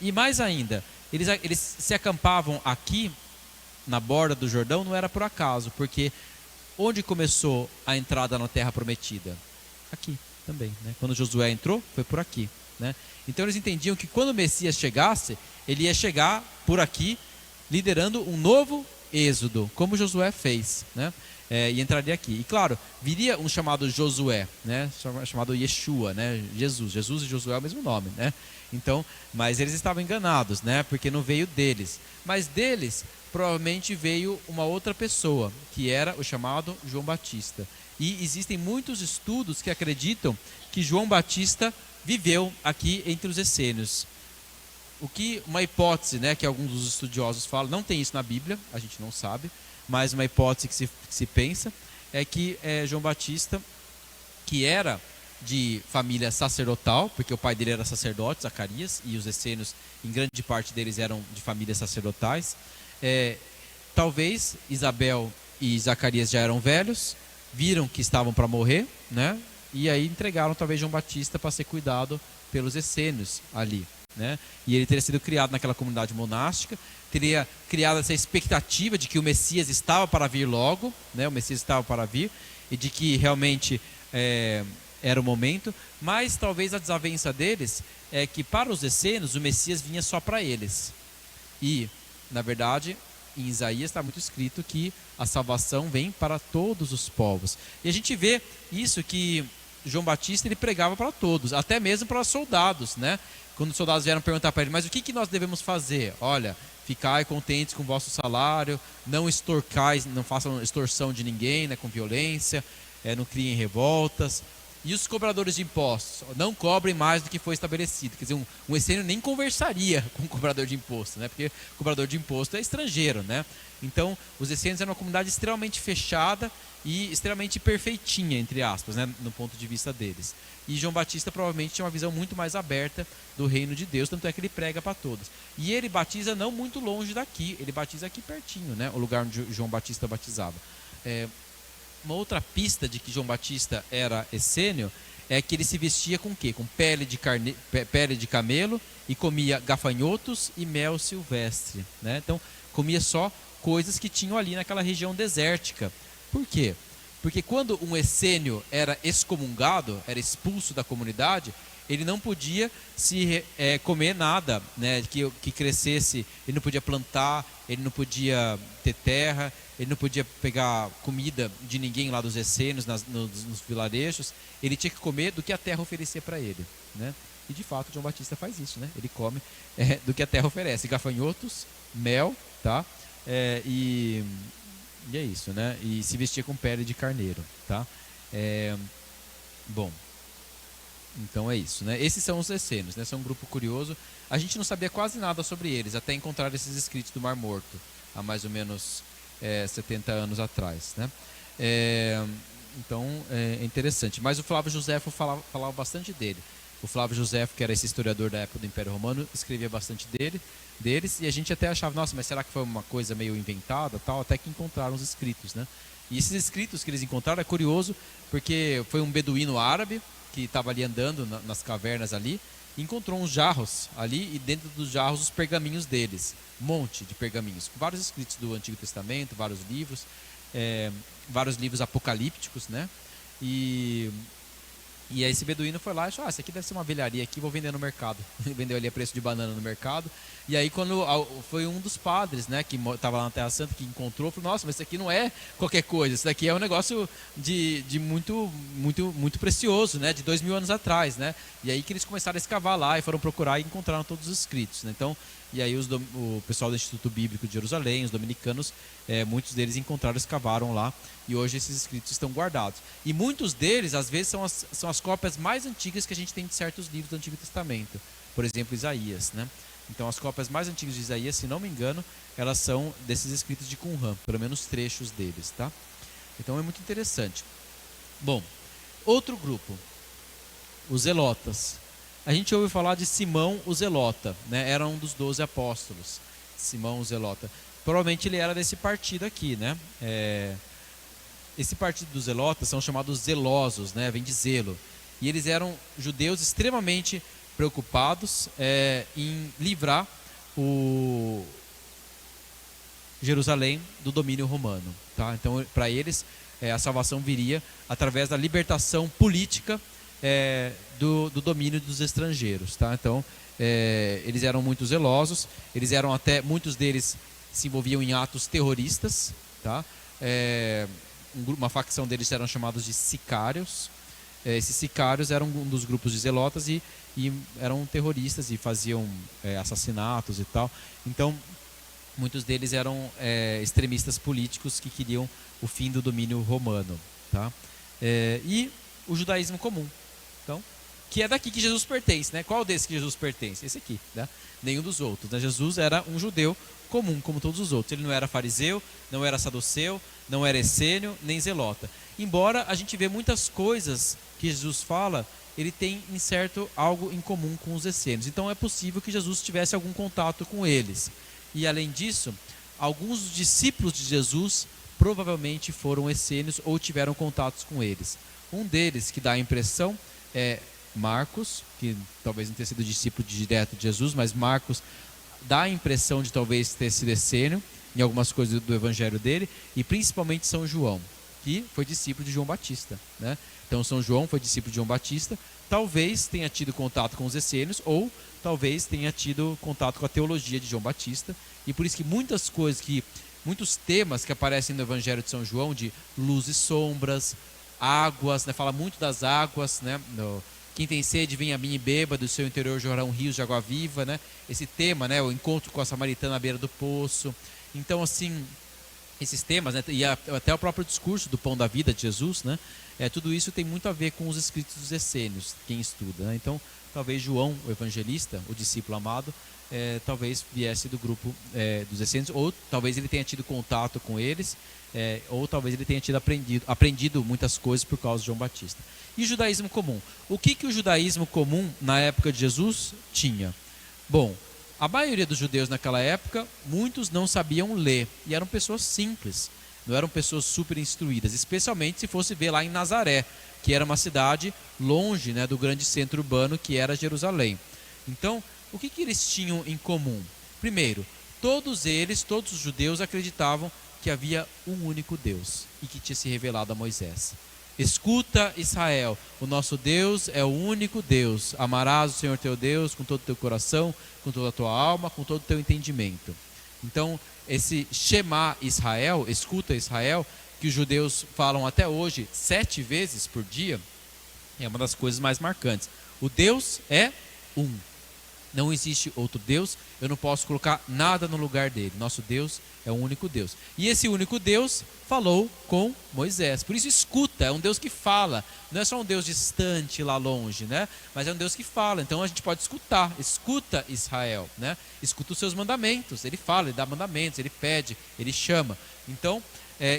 E mais ainda, eles se acampavam aqui na borda do Jordão, não era por acaso, porque onde começou a entrada na Terra Prometida? Aqui também, né? Quando Josué entrou, foi por aqui, né? Então eles entendiam que quando o Messias chegasse, ele ia chegar por aqui, liderando um novo êxodo, como Josué fez, né? E entraria aqui. E claro, viria um chamado Josué, né? Chamado Yeshua, né? Jesus e Josué é o mesmo nome, né? Então, mas eles estavam enganados, né? Porque não veio deles. Mas deles, provavelmente veio uma outra pessoa, que era o chamado João Batista. E existem muitos estudos que acreditam que João Batista viveu aqui entre os essênios. O que uma hipótese, né, que alguns dos estudiosos falam, não tem isso na Bíblia, a gente não sabe, mas uma hipótese que se pensa é que João Batista, que era de família sacerdotal, porque o pai dele era sacerdote, Zacarias, e os essênios, em grande parte deles, eram de famílias sacerdotais. Talvez Isabel e Zacarias já eram velhos, viram que estavam para morrer, né? E aí entregaram talvez João Batista para ser cuidado pelos essênios ali, né? E ele teria sido criado naquela comunidade monástica, teria criado essa expectativa de que o Messias estava para vir logo, né? O Messias estava para vir, e de que realmente era o momento, mas talvez a desavença deles é que para os essênios o Messias vinha só para eles. E, na verdade, em Isaías está muito escrito que a salvação vem para todos os povos. E a gente vê isso, que João Batista ele pregava para todos, até mesmo para soldados, né? Quando os soldados vieram perguntar para ele, mas o que nós devemos fazer? Olha, ficai contentes com o vosso salário, não extorcais, não façam extorsão de ninguém, né, com violência, não criem revoltas. E os cobradores de impostos? Não cobrem mais do que foi estabelecido. Quer dizer, um essênio nem conversaria com o cobrador de imposto, né? Porque o cobrador de imposto é estrangeiro, né? Então, os essênios eram uma comunidade extremamente fechada e extremamente perfeitinha, entre aspas, né? No ponto de vista deles. E João Batista provavelmente tinha uma visão muito mais aberta do reino de Deus, tanto é que ele prega para todos. E ele batiza não muito longe daqui, ele batiza aqui pertinho, né? O lugar onde João Batista batizava. Uma outra pista de que João Batista era essênio é que ele se vestia com o quê? Com pele de camelo, e comia gafanhotos e mel silvestre, né? Então, comia só coisas que tinham ali naquela região desértica. Por quê? Porque quando um essênio era excomungado, era expulso da comunidade, ele não podia comer nada, né, que crescesse. Ele não podia plantar, ele não podia ter terra, ele não podia pegar comida de ninguém lá dos essênios, nos vilarejos. Ele tinha que comer do que a terra oferecia para ele, né? E de fato João Batista faz isso, né? Ele come do que a terra oferece, gafanhotos, mel, tá? E é isso, né? E se vestia com pele de carneiro, tá? Bom, então é isso, né? Esses são os essênios, né? São um grupo curioso. A gente não sabia quase nada sobre eles, até encontrar esses escritos do Mar Morto, há mais ou menos 70 anos atrás, né? Então é interessante. Mas o Flávio Josefo falava bastante dele. O Flávio Josefo, que era esse historiador da época do Império Romano, escrevia bastante deles, e a gente até achava, nossa, mas será que foi uma coisa meio inventada, tal? Até que encontraram os escritos, né? E esses escritos que eles encontraram é curioso, porque foi um beduíno árabe que estava ali andando nas cavernas ali, e encontrou uns jarros ali, e dentro dos jarros os pergaminhos deles, um monte de pergaminhos, com vários escritos do Antigo Testamento, vários livros apocalípticos, né? E aí esse beduíno foi lá e achou, isso aqui deve ser uma velharia aqui, vou vender no mercado. Vendeu ali a preço de banana no mercado. E aí quando foi um dos padres, né, que estava lá na Terra Santa, que encontrou, falou, nossa, mas isso aqui não é qualquer coisa, isso daqui é um negócio de muito, muito, muito precioso, né, de 2000 anos atrás, né. E aí que eles começaram a escavar lá e foram procurar e encontraram todos os escritos, né? Então E aí o pessoal do Instituto Bíblico de Jerusalém, os dominicanos, muitos deles encontraram, escavaram lá, e hoje esses escritos estão guardados. E muitos deles, às vezes, são as cópias mais antigas que a gente tem de certos livros do Antigo Testamento. Por exemplo, Isaías, né? Então, as cópias mais antigas de Isaías, se não me engano, elas são desses escritos de Qumran, pelo menos trechos deles, tá? Então, é muito interessante. Bom, outro grupo, os Zelotas. A gente ouve falar de Simão o Zelota, né? Era um dos 12 apóstolos, Simão o Zelota. Provavelmente ele era desse partido aqui, né? Esse partido dos Zelotas são chamados zelosos, né? Vem de zelo. E eles eram judeus extremamente preocupados em livrar Jerusalém do domínio romano, tá? Então, para eles, a salvação viria através da libertação política do domínio dos estrangeiros, tá? Então, eles eram muito zelosos, muitos deles se envolviam em atos terroristas, tá? Uma facção deles eram chamados de sicários. Esses sicários eram um dos grupos de zelotas e eram terroristas e faziam assassinatos e tal. Então, muitos deles eram extremistas políticos que queriam o fim do domínio romano, tá? E o judaísmo comum, então, que é daqui que Jesus pertence, né? Qual desses que Jesus pertence? Esse aqui, né? Nenhum dos outros, né? Jesus era um judeu comum, como todos os outros. Ele não era fariseu, não era saduceu, não era essênio, nem zelota. Embora a gente vê muitas coisas que Jesus fala, ele tem em certo algo em comum com os essênios. Então é possível que Jesus tivesse algum contato com eles. E além disso, alguns dos discípulos de Jesus provavelmente foram essênios ou tiveram contatos com eles. Um deles que dá a impressão é Marcos, que talvez não tenha sido discípulo direto de Jesus, mas Marcos dá a impressão de talvez ter sido essênio em algumas coisas do evangelho dele, e principalmente São João, que foi discípulo de João Batista, né? Então São João foi discípulo de João Batista, talvez tenha tido contato com os essênios, ou talvez tenha tido contato com a teologia de João Batista, e por isso que muitos temas que aparecem no evangelho de São João, de luz e sombras, águas, né? Fala muito das águas, né? Quem tem sede, vem a mim e beba, do seu interior jorrarão rios de água viva, né? Esse tema, né? O encontro com a samaritana à beira do poço. Então, assim, esses temas, né? E até o próprio discurso do pão da vida de Jesus, né? Tudo isso tem muito a ver com os escritos dos essênios, quem estuda, né? Então, talvez João, o evangelista, o discípulo amado, talvez viesse do grupo dos essênios, ou talvez ele tenha tido contato com eles, ou talvez ele tenha tido aprendido muitas coisas por causa de João Batista. E o judaísmo comum? O que o judaísmo comum na época de Jesus tinha? Bom, a maioria dos judeus naquela época, muitos não sabiam ler, e eram pessoas simples, não eram pessoas super instruídas, especialmente se fosse ver lá em Nazaré, que era uma cidade longe, né, do grande centro urbano que era Jerusalém. Então, o que eles tinham em comum? Primeiro, todos os judeus acreditavam que havia um único Deus e que tinha se revelado a Moisés. Escuta, Israel, o nosso Deus é o único Deus. Amarás o Senhor teu Deus com todo o teu coração, com toda a tua alma, com todo o teu entendimento. Então, esse Shema Israel, escuta Israel, que os judeus falam até hoje 7 vezes por dia, é uma das coisas mais marcantes. O Deus é um. Não existe outro Deus, eu não posso colocar nada no lugar dele. Nosso Deus é um único Deus. E esse único Deus falou com Moisés. Por isso escuta, é um Deus que fala. Não é só um Deus distante lá longe, né? Mas é um Deus que fala. Então a gente pode escutar. Escuta Israel, né? Escuta os seus mandamentos. Ele fala, ele dá mandamentos, ele pede, ele chama. Então,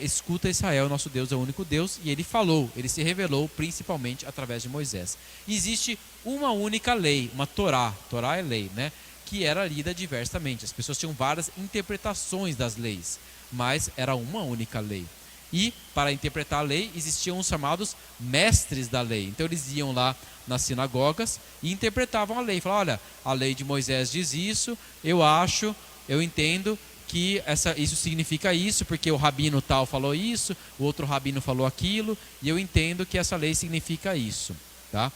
escuta Israel, nosso Deus é o único Deus, e ele falou, ele se revelou principalmente através de Moisés. E existe uma única lei, uma Torá é lei, né? Que era lida diversamente. As pessoas tinham várias interpretações das leis, mas era uma única lei. E para interpretar a lei existiam os chamados mestres da lei. Então eles iam lá nas sinagogas e interpretavam a lei. Falavam, olha, a lei de Moisés diz isso, eu entendo que isso significa isso, porque o rabino tal falou isso, o outro rabino falou aquilo, e eu entendo que essa lei significa isso, tá?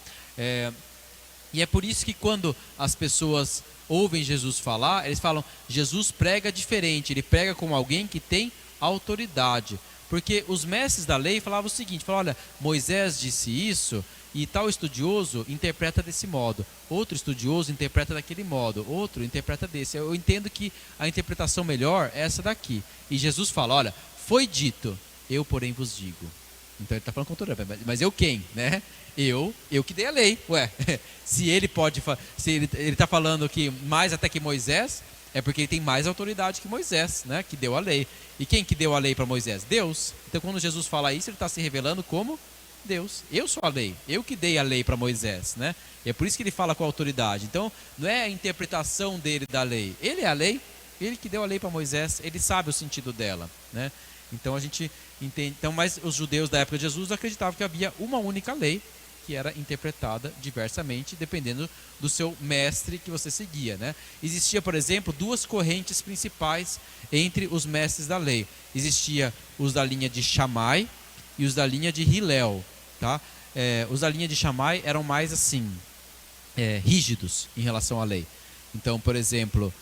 E é por isso que quando as pessoas ouvem Jesus falar, eles falam, Jesus prega diferente, ele prega como alguém que tem autoridade. Porque os mestres da lei falavam o seguinte, falavam, olha, Moisés disse isso, e tal estudioso interpreta desse modo, outro estudioso interpreta daquele modo, outro interpreta desse. Eu entendo que a interpretação melhor é essa daqui. E Jesus fala, olha, foi dito, eu porém vos digo. Então ele está falando com autoridade, mas eu quem, né? Eu que dei a lei, ué. Se ele pode, se ele está falando que mais até que Moisés, é porque ele tem mais autoridade que Moisés, né? Que deu a lei. E quem que deu a lei para Moisés? Deus. Então quando Jesus fala isso, ele está se revelando como Deus. Eu sou a lei, eu que dei a lei para Moisés, né? E é por isso que ele fala com autoridade. Então não é a interpretação dele da lei, ele é a lei, ele que deu a lei para Moisés, ele sabe o sentido dela, né? Então a gente entende. Então, mas os judeus da época de Jesus acreditavam que havia uma única lei que era interpretada diversamente dependendo do seu mestre que você seguia, né? Existia, por exemplo, duas correntes principais entre os mestres da lei. Existia os da linha de Shammai e os da linha de Hillel, tá? Os da linha de Shammai eram mais assim, rígidos em relação à lei. Então, por exemplo,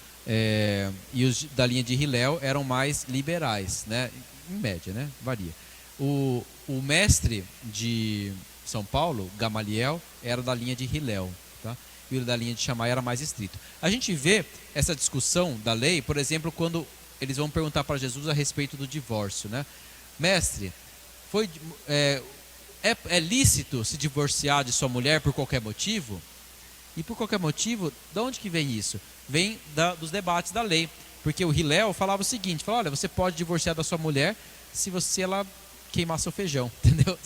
e os da linha de Hillel eram mais liberais, né? Em média, né? Varia. O mestre de São Paulo, Gamaliel, era da linha de Hillel, tá? E o da linha de Shammai era mais estrito. A gente vê essa discussão da lei, por exemplo, quando eles vão perguntar para Jesus a respeito do divórcio, né? Mestre, é lícito se divorciar de sua mulher por qualquer motivo? E por qualquer motivo, de onde que vem isso? Vem dos debates da lei. Porque o Hillel falava o seguinte, olha, você pode divorciar da sua mulher se ela queimar seu feijão, entendeu?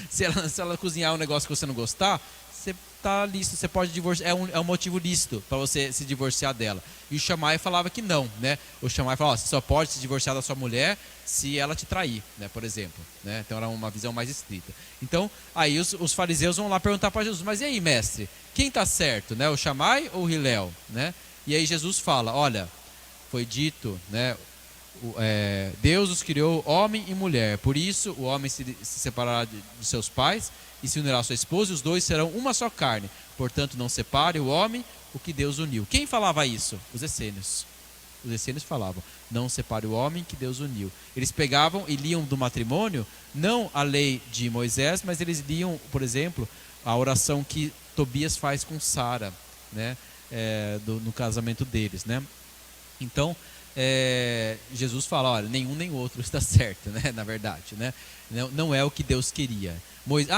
Se ela cozinhar um negócio que você não gostar, você está lícito, você pode divorciar, é um motivo lícito para você se divorciar dela. E o Shammai falava que não, né? O Shammai falava, você só pode se divorciar da sua mulher se ela te trair, né? Por exemplo, né? Então era uma visão mais estrita. Então, aí os fariseus vão lá perguntar para Jesus, mas e aí, mestre, quem está certo, né? O Shammai ou o Hillel, né? E aí Jesus fala, olha, foi dito, né? Deus os criou homem e mulher, por isso o homem se separará de seus pais e se unirá à sua esposa, e os dois serão uma só carne. Portanto, não separe o homem o que Deus uniu. Quem falava isso? Os essênios. Os essênios falavam, não separe o homem que Deus uniu. Eles pegavam e liam do matrimônio, não a lei de Moisés, mas eles liam, por exemplo, a oração que Tobias faz com Sara, né? No casamento deles, né? Então, Jesus fala, olha, nenhum nem outro está certo, né? Na verdade, né? Não é o que Deus queria.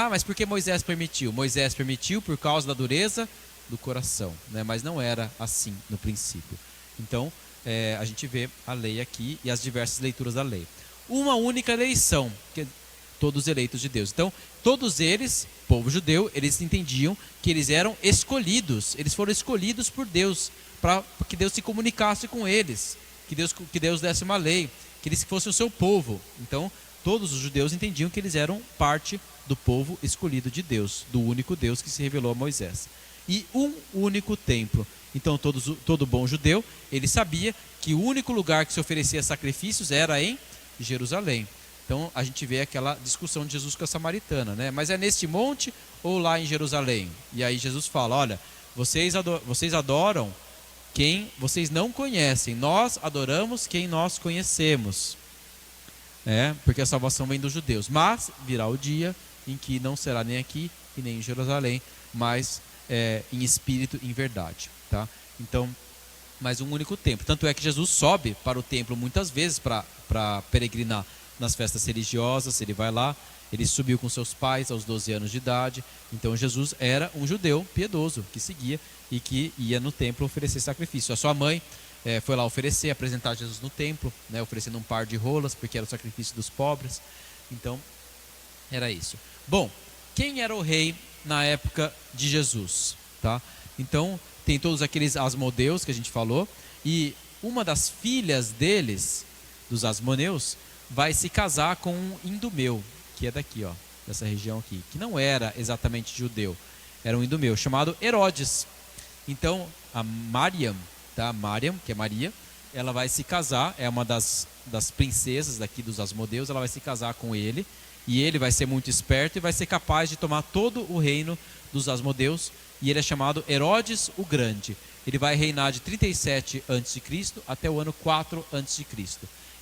Mas por que Moisés permitiu? Moisés permitiu por causa da dureza do coração, né? Mas não era assim no princípio. Então, a gente vê a lei aqui e as diversas leituras da lei. Uma única eleição, todos eleitos de Deus. Então, todos eles, povo judeu, eles entendiam que eles eram escolhidos, eles foram escolhidos por Deus, para que Deus se comunicasse com eles, que Deus desse uma lei, que eles fossem o seu povo. Então, todos os judeus entendiam que eles eram parte do povo escolhido de Deus, do único Deus que se revelou a Moisés. E um único templo. Então, todo bom judeu, ele sabia que o único lugar que se oferecia sacrifícios era em Jerusalém. Então, a gente vê aquela discussão de Jesus com a samaritana, né? Mas é neste monte ou lá em Jerusalém? E aí Jesus fala, olha, vocês adoram quem vocês não conhecem, nós adoramos quem nós conhecemos, porque a salvação vem dos judeus, mas virá o dia em que não será nem aqui e nem em Jerusalém, mas em espírito e em verdade, tá? Então, mais um único templo, tanto é que Jesus sobe para o templo muitas vezes para peregrinar nas festas religiosas, ele vai lá, ele subiu com seus pais aos 12 anos de idade. Então Jesus era um judeu piedoso, que seguia e que ia no templo oferecer sacrifício. A sua mãe foi lá apresentar Jesus no templo, né, oferecendo um par de rolas, porque era o sacrifício dos pobres. Então, era isso. Bom, quem era o rei na época de Jesus? Tá? Então, tem todos aqueles asmodeus que a gente falou, e uma das filhas deles, dos asmoneus, vai se casar com um indumeu, que é daqui, ó, dessa região aqui, que não era exatamente judeu, era um indumeu, chamado Herodes. Então, a Mariam, tá? Mariam, que é Maria, ela vai se casar, é uma das princesas daqui dos asmodeus, ela vai se casar com ele, e ele vai ser muito esperto e vai ser capaz de tomar todo o reino dos asmodeus, e ele é chamado Herodes o Grande. Ele vai reinar de 37 a.C. até o ano 4 a.C.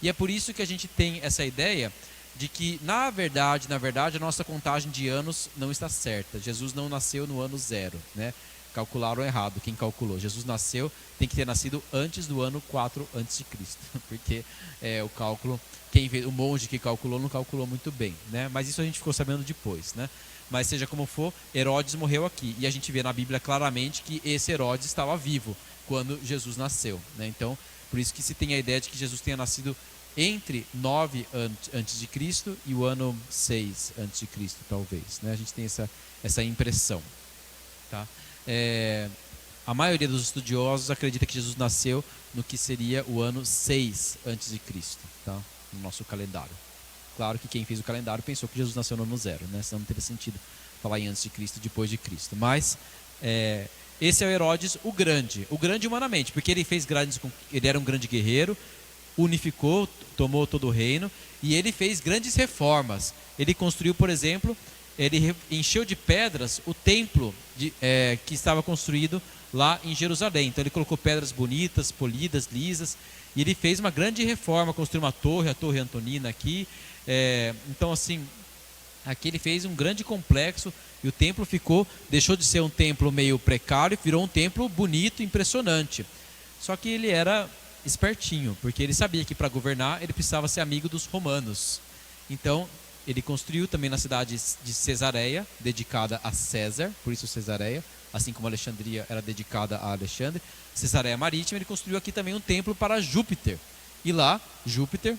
E é por isso que a gente tem essa ideia de que, na verdade, a nossa contagem de anos não está certa. Jesus não nasceu no ano 0, né? Calcularam errado, quem calculou. Jesus nasceu, tem que ter nascido antes do ano 4 antes de Cristo, porque o cálculo, o monge que calculou não calculou muito bem, né? Mas isso a gente ficou sabendo depois, né? Mas seja como for, Herodes morreu aqui, e a gente vê na Bíblia claramente que esse Herodes estava vivo quando Jesus nasceu, né? Então, por isso que se tem a ideia de que Jesus tenha nascido entre 9 antes de Cristo e o ano 6 antes de Cristo, talvez, né? A gente tem essa impressão, tá? A maioria dos estudiosos acredita que Jesus nasceu no que seria o ano 6 antes de Cristo, tá? No nosso calendário. Claro que quem fez o calendário pensou que Jesus nasceu no ano 0, né? Senão não teria sentido falar em antes de Cristo, depois de Cristo. Mas esse é o Herodes o grande humanamente, porque ele ele era um grande guerreiro, unificou, tomou todo o reino, e ele fez grandes reformas. Ele construiu, por exemplo, ele encheu de pedras o templo que estava construído lá em Jerusalém. Então ele colocou pedras bonitas, polidas, lisas, e ele fez uma grande reforma, construiu uma torre, a Torre Antonina aqui. Então assim, aqui ele fez um grande complexo, e o templo deixou de ser um templo meio precário e virou um templo bonito, impressionante. Só que ele era espertinho, porque ele sabia que para governar ele precisava ser amigo dos romanos. Então ele construiu também na cidade de Cesareia, dedicada a César, por isso Cesareia, assim como Alexandria era dedicada a Alexandre. Cesareia Marítima, ele construiu aqui também um templo para Júpiter. E lá, Júpiter,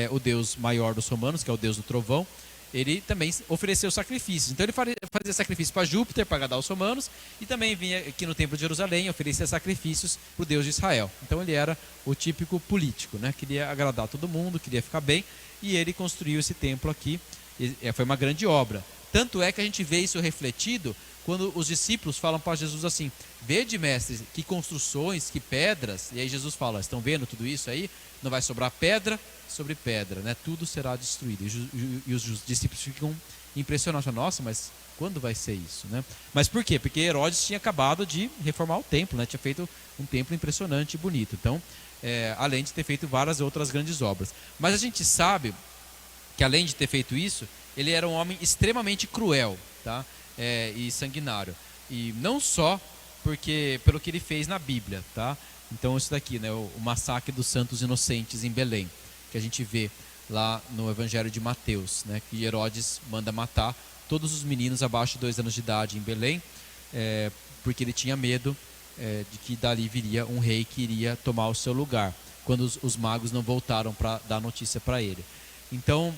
o deus maior dos romanos, que é o deus do trovão, ele também ofereceu sacrifícios. Então ele fazia sacrifício para Júpiter, para agradar os romanos, e também vinha aqui no templo de Jerusalém oferecer sacrifícios para o Deus de Israel. Então ele era o típico político, né? Queria agradar todo mundo, queria ficar bem, e ele construiu esse templo aqui. Foi uma grande obra. Tanto é que a gente vê isso refletido quando os discípulos falam para Jesus assim: vede, mestre, que construções, que pedras. E aí Jesus fala: estão vendo tudo isso aí? Não vai sobrar pedra sobre pedra, né? Tudo será destruído. E os discípulos ficam impressionados: nossa, mas quando vai ser isso, né? Mas por quê? Porque Herodes tinha acabado de reformar o templo, né? Tinha feito um templo impressionante e bonito. Então, além de ter feito várias outras grandes obras. Mas a gente sabe que, além de ter feito isso, ele era um homem extremamente cruel, tá? E sanguinário. E não só pelo que ele fez na Bíblia, tá? Então isso daqui, né, o massacre dos santos inocentes em Belém, que a gente vê lá no Evangelho de Mateus, né, que Herodes manda matar todos os meninos abaixo de 2 anos de idade em Belém, porque ele tinha medo de que dali viria um rei que iria tomar o seu lugar, quando os magos não voltaram para dar notícia para ele. Então,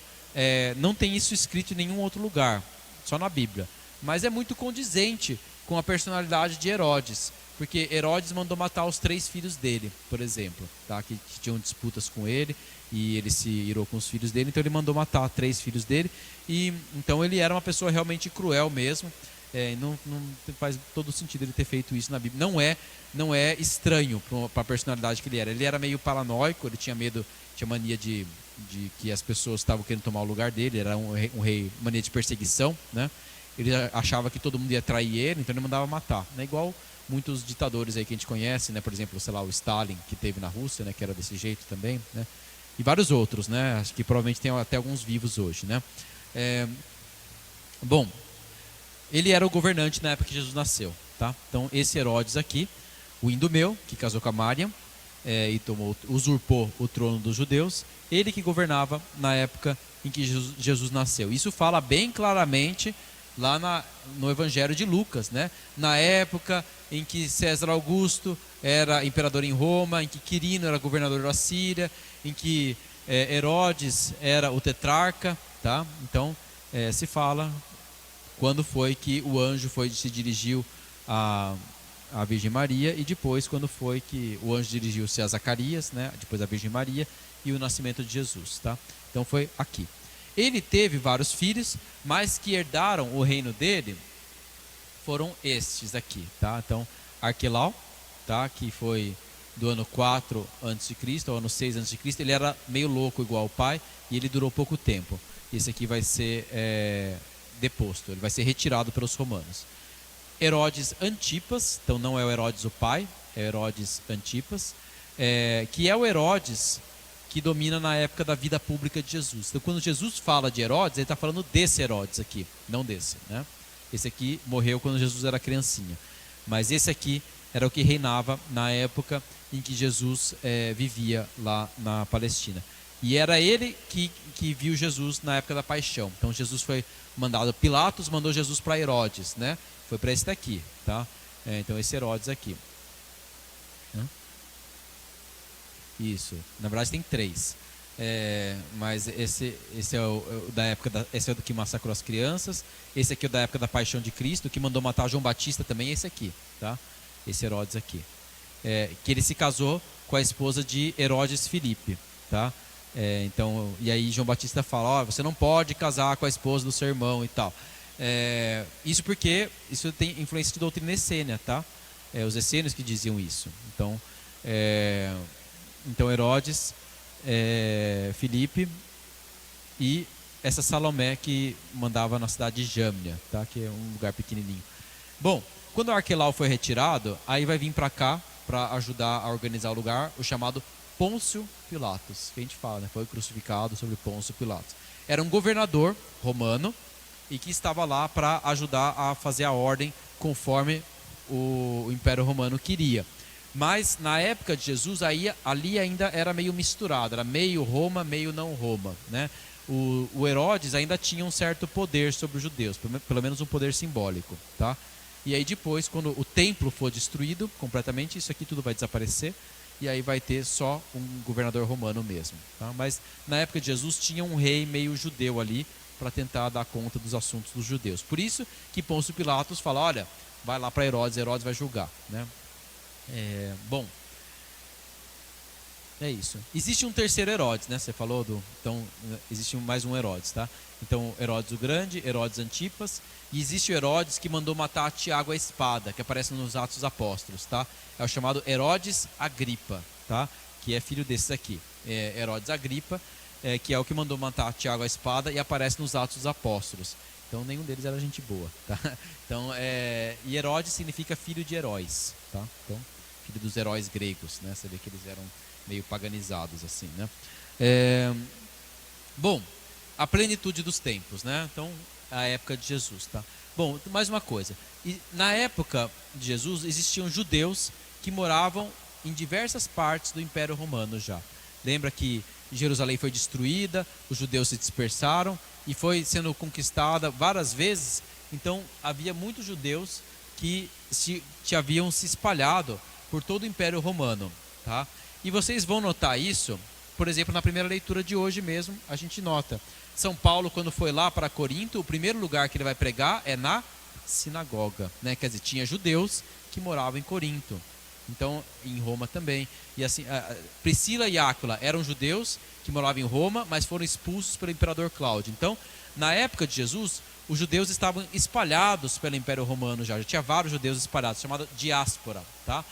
não tem isso escrito em nenhum outro lugar, só na Bíblia. Mas é muito condizente com a personalidade de Herodes, porque Herodes mandou matar os 3 filhos dele, por exemplo, tá? que tinham disputas com ele, e ele se irou com os filhos dele, então ele mandou matar 3 filhos dele, e então ele era uma pessoa realmente cruel mesmo. Não faz todo sentido ele ter feito isso na Bíblia. Não é estranho para a personalidade que ele era. Ele era meio paranoico, ele tinha medo, tinha mania de que as pessoas estavam querendo tomar o lugar dele, era um rei, mania de perseguição, né? Ele achava que todo mundo ia trair ele, então ele mandava matar, né? Igual muitos ditadores aí que a gente conhece, né? Por exemplo, sei lá, o Stalin, que teve na Rússia, né? Que era desse jeito também, né? E vários outros, né? Acho que provavelmente tem até alguns vivos hoje, né? Bom, ele era o governante na época que Jesus nasceu, tá? Então esse Herodes aqui, o Idumeu, que casou com a Mariam, e usurpou o trono dos judeus, ele que governava na época em que Jesus nasceu. Isso fala bem claramente lá no Evangelho de Lucas, né? Na época em que César Augusto era imperador em Roma, em que Quirino era governador da Síria, em que Herodes era o tetrarca, tá? Então se fala quando foi que o anjo se dirigiu a Virgem Maria, e depois quando foi que o anjo dirigiu-se a Zacarias, né? Depois a Virgem Maria, e o nascimento de Jesus, tá? Então foi aqui. Ele teve vários filhos, mas que herdaram o reino dele foram estes aqui, tá? Então, Arquelau, tá? Que foi do ano 4 a.C. ao ano 6 a.C. Ele era meio louco igual ao pai, e ele durou pouco tempo. Esse aqui vai ser deposto, ele vai ser retirado pelos romanos. Herodes Antipas, então não é o Herodes o pai, é Herodes Antipas, que é o Herodes que domina na época da vida pública de Jesus. Então, quando Jesus fala de Herodes, ele está falando desse Herodes aqui, não desse, né? Esse aqui morreu quando Jesus era criancinha. Mas esse aqui era o que reinava na época em que Jesus vivia lá na Palestina. E era ele que viu Jesus na época da paixão. Então Jesus foi mandado, Pilatos mandou Jesus para Herodes, né? Foi para esse daqui, tá? Então esse Herodes aqui. Isso, na verdade tem 3. Mas esse é o da época esse é o que massacrou as crianças. Esse aqui é o da época da paixão de Cristo, que mandou matar João Batista também, esse aqui, tá? Esse Herodes aqui, que ele se casou com a esposa de Herodes Filipe, tá? Então, e aí João Batista fala, você não pode casar com a esposa do seu irmão e tal. Isso porque isso tem influência de doutrina essênia, tá? Os essênios que diziam isso. Então Herodes, Filipe e essa Salomé que mandava na cidade de Jâmnia, tá? Que é um lugar pequenininho. Bom, quando o Arquelau foi retirado, aí vai vir para cá para ajudar a organizar o lugar, o chamado Pôncio Pilatos, que a gente fala, né? Foi crucificado sobre Pôncio Pilatos. Era um governador romano e que estava lá para ajudar a fazer a ordem conforme o Império Romano queria. Mas na época de Jesus, ali ainda era meio misturado, era meio Roma, meio não Roma, né? O Herodes ainda tinha um certo poder sobre os judeus, pelo menos um poder simbólico, tá? E aí depois, quando o templo for destruído completamente, isso aqui tudo vai desaparecer, e aí vai ter só um governador romano mesmo, tá? Mas na época de Jesus tinha um rei meio judeu ali, para tentar dar conta dos assuntos dos judeus. Por isso que Pôncio Pilatos fala, olha, vai lá para Herodes, Herodes vai julgar, né? Bom, é isso. Existe um terceiro Herodes, né? Você falou então existe mais um Herodes, tá? Então Herodes o Grande, Herodes Antipas, e existe o Herodes que mandou matar Tiago à espada, que aparece nos Atos dos Apóstolos, tá? É o chamado Herodes Agripa, tá? Que é filho desses aqui, Herodes Agripa, que é o que mandou matar Tiago à espada e aparece nos Atos dos Apóstolos. Então nenhum deles era gente boa, tá? Então, e Herodes significa filho de heróis, tá? Então, filho dos heróis gregos, né? Você vê que eles eram meio paganizados assim, né? Bom, a plenitude dos tempos, né? Então, a época de Jesus, tá? Bom, mais uma coisa. Na época de Jesus existiam judeus que moravam em diversas partes do Império Romano já. Lembra que Jerusalém foi destruída, os judeus se dispersaram e foi sendo conquistada várias vezes. Então havia muitos judeus que haviam se espalhado por todo o Império Romano, tá? E vocês vão notar isso, por exemplo, na primeira leitura de hoje mesmo, a gente nota. São Paulo, quando foi lá para Corinto, o primeiro lugar que ele vai pregar é na sinagoga, né? Quer dizer, tinha judeus que moravam em Corinto. Então, em Roma também. E assim, Priscila e Áquila eram judeus que moravam em Roma, mas foram expulsos pelo imperador Cláudio. Então, na época de Jesus, os judeus estavam espalhados pelo Império Romano já tinha vários judeus espalhados, chamada diáspora, tá?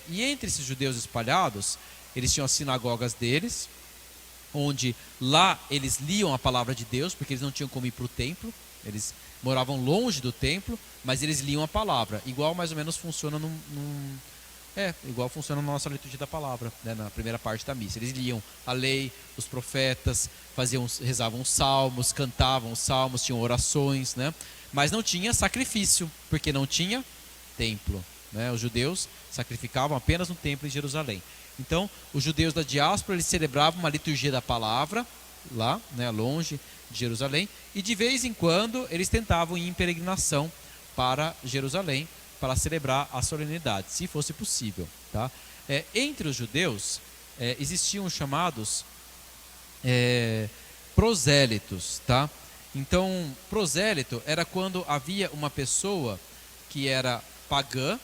E entre esses judeus espalhados, eles tinham as sinagogas deles, onde lá eles liam a palavra de Deus, porque eles não tinham como ir para o templo, eles moravam longe do templo, mas eles liam a palavra, igual mais ou menos funciona igual funciona na nossa liturgia da palavra, né, na primeira parte da missa. Eles liam a lei, os profetas, rezavam os salmos, cantavam os salmos, tinham orações, né? Mas não tinha sacrifício, porque não tinha templo, né? Os judeus sacrificavam apenas no templo em Jerusalém. Então, os judeus da diáspora, eles celebravam uma liturgia da palavra, lá, né, longe de Jerusalém, e de vez em quando eles tentavam ir em peregrinação para Jerusalém, para celebrar a solenidade, se fosse possível, tá? Entre os judeus, existiam os chamados prosélitos, tá? Então, prosélito era quando havia uma pessoa que era pagã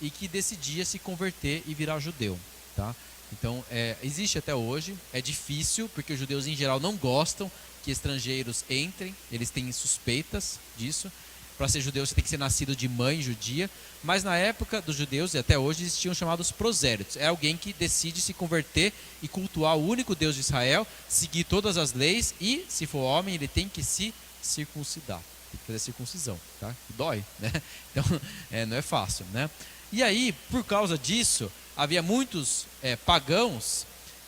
e que decidia se converter e virar judeu, tá? Então, existe até hoje, é difícil, porque os judeus em geral não gostam que estrangeiros entrem, eles têm suspeitas disso. Para ser judeu você tem que ser nascido de mãe judia, mas na época dos judeus e até hoje existiam chamados prosélitos. É alguém que decide se converter e cultuar o único Deus de Israel, seguir todas as leis e, se for homem, ele tem que se circuncidar. Tem que fazer circuncisão, tá? Dói, né? Então, não é fácil, né? E aí, por causa disso, havia muitos pagãos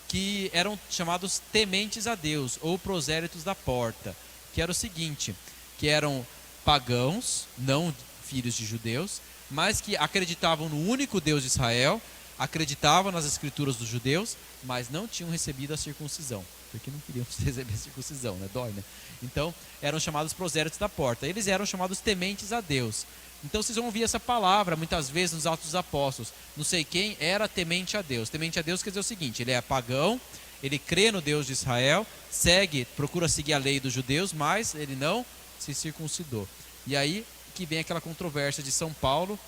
que eram chamados tementes a Deus, ou prosélitos da porta, que era o seguinte, que eram pagãos, não filhos de judeus, mas que acreditavam no único Deus de Israel, acreditavam nas escrituras dos judeus, mas não tinham recebido a circuncisão, porque não queriam receber a circuncisão, né? Dói, né? Então, eram chamados prosélitos da porta. Eles eram chamados tementes a Deus. Então, vocês vão ouvir essa palavra, muitas vezes, nos Atos dos Apóstolos. Não sei quem era temente a Deus. Temente a Deus quer dizer o seguinte, ele é pagão, ele crê no Deus de Israel, procura seguir a lei dos judeus, mas ele não se circuncidou. E aí que vem aquela controvérsia de São Paulo,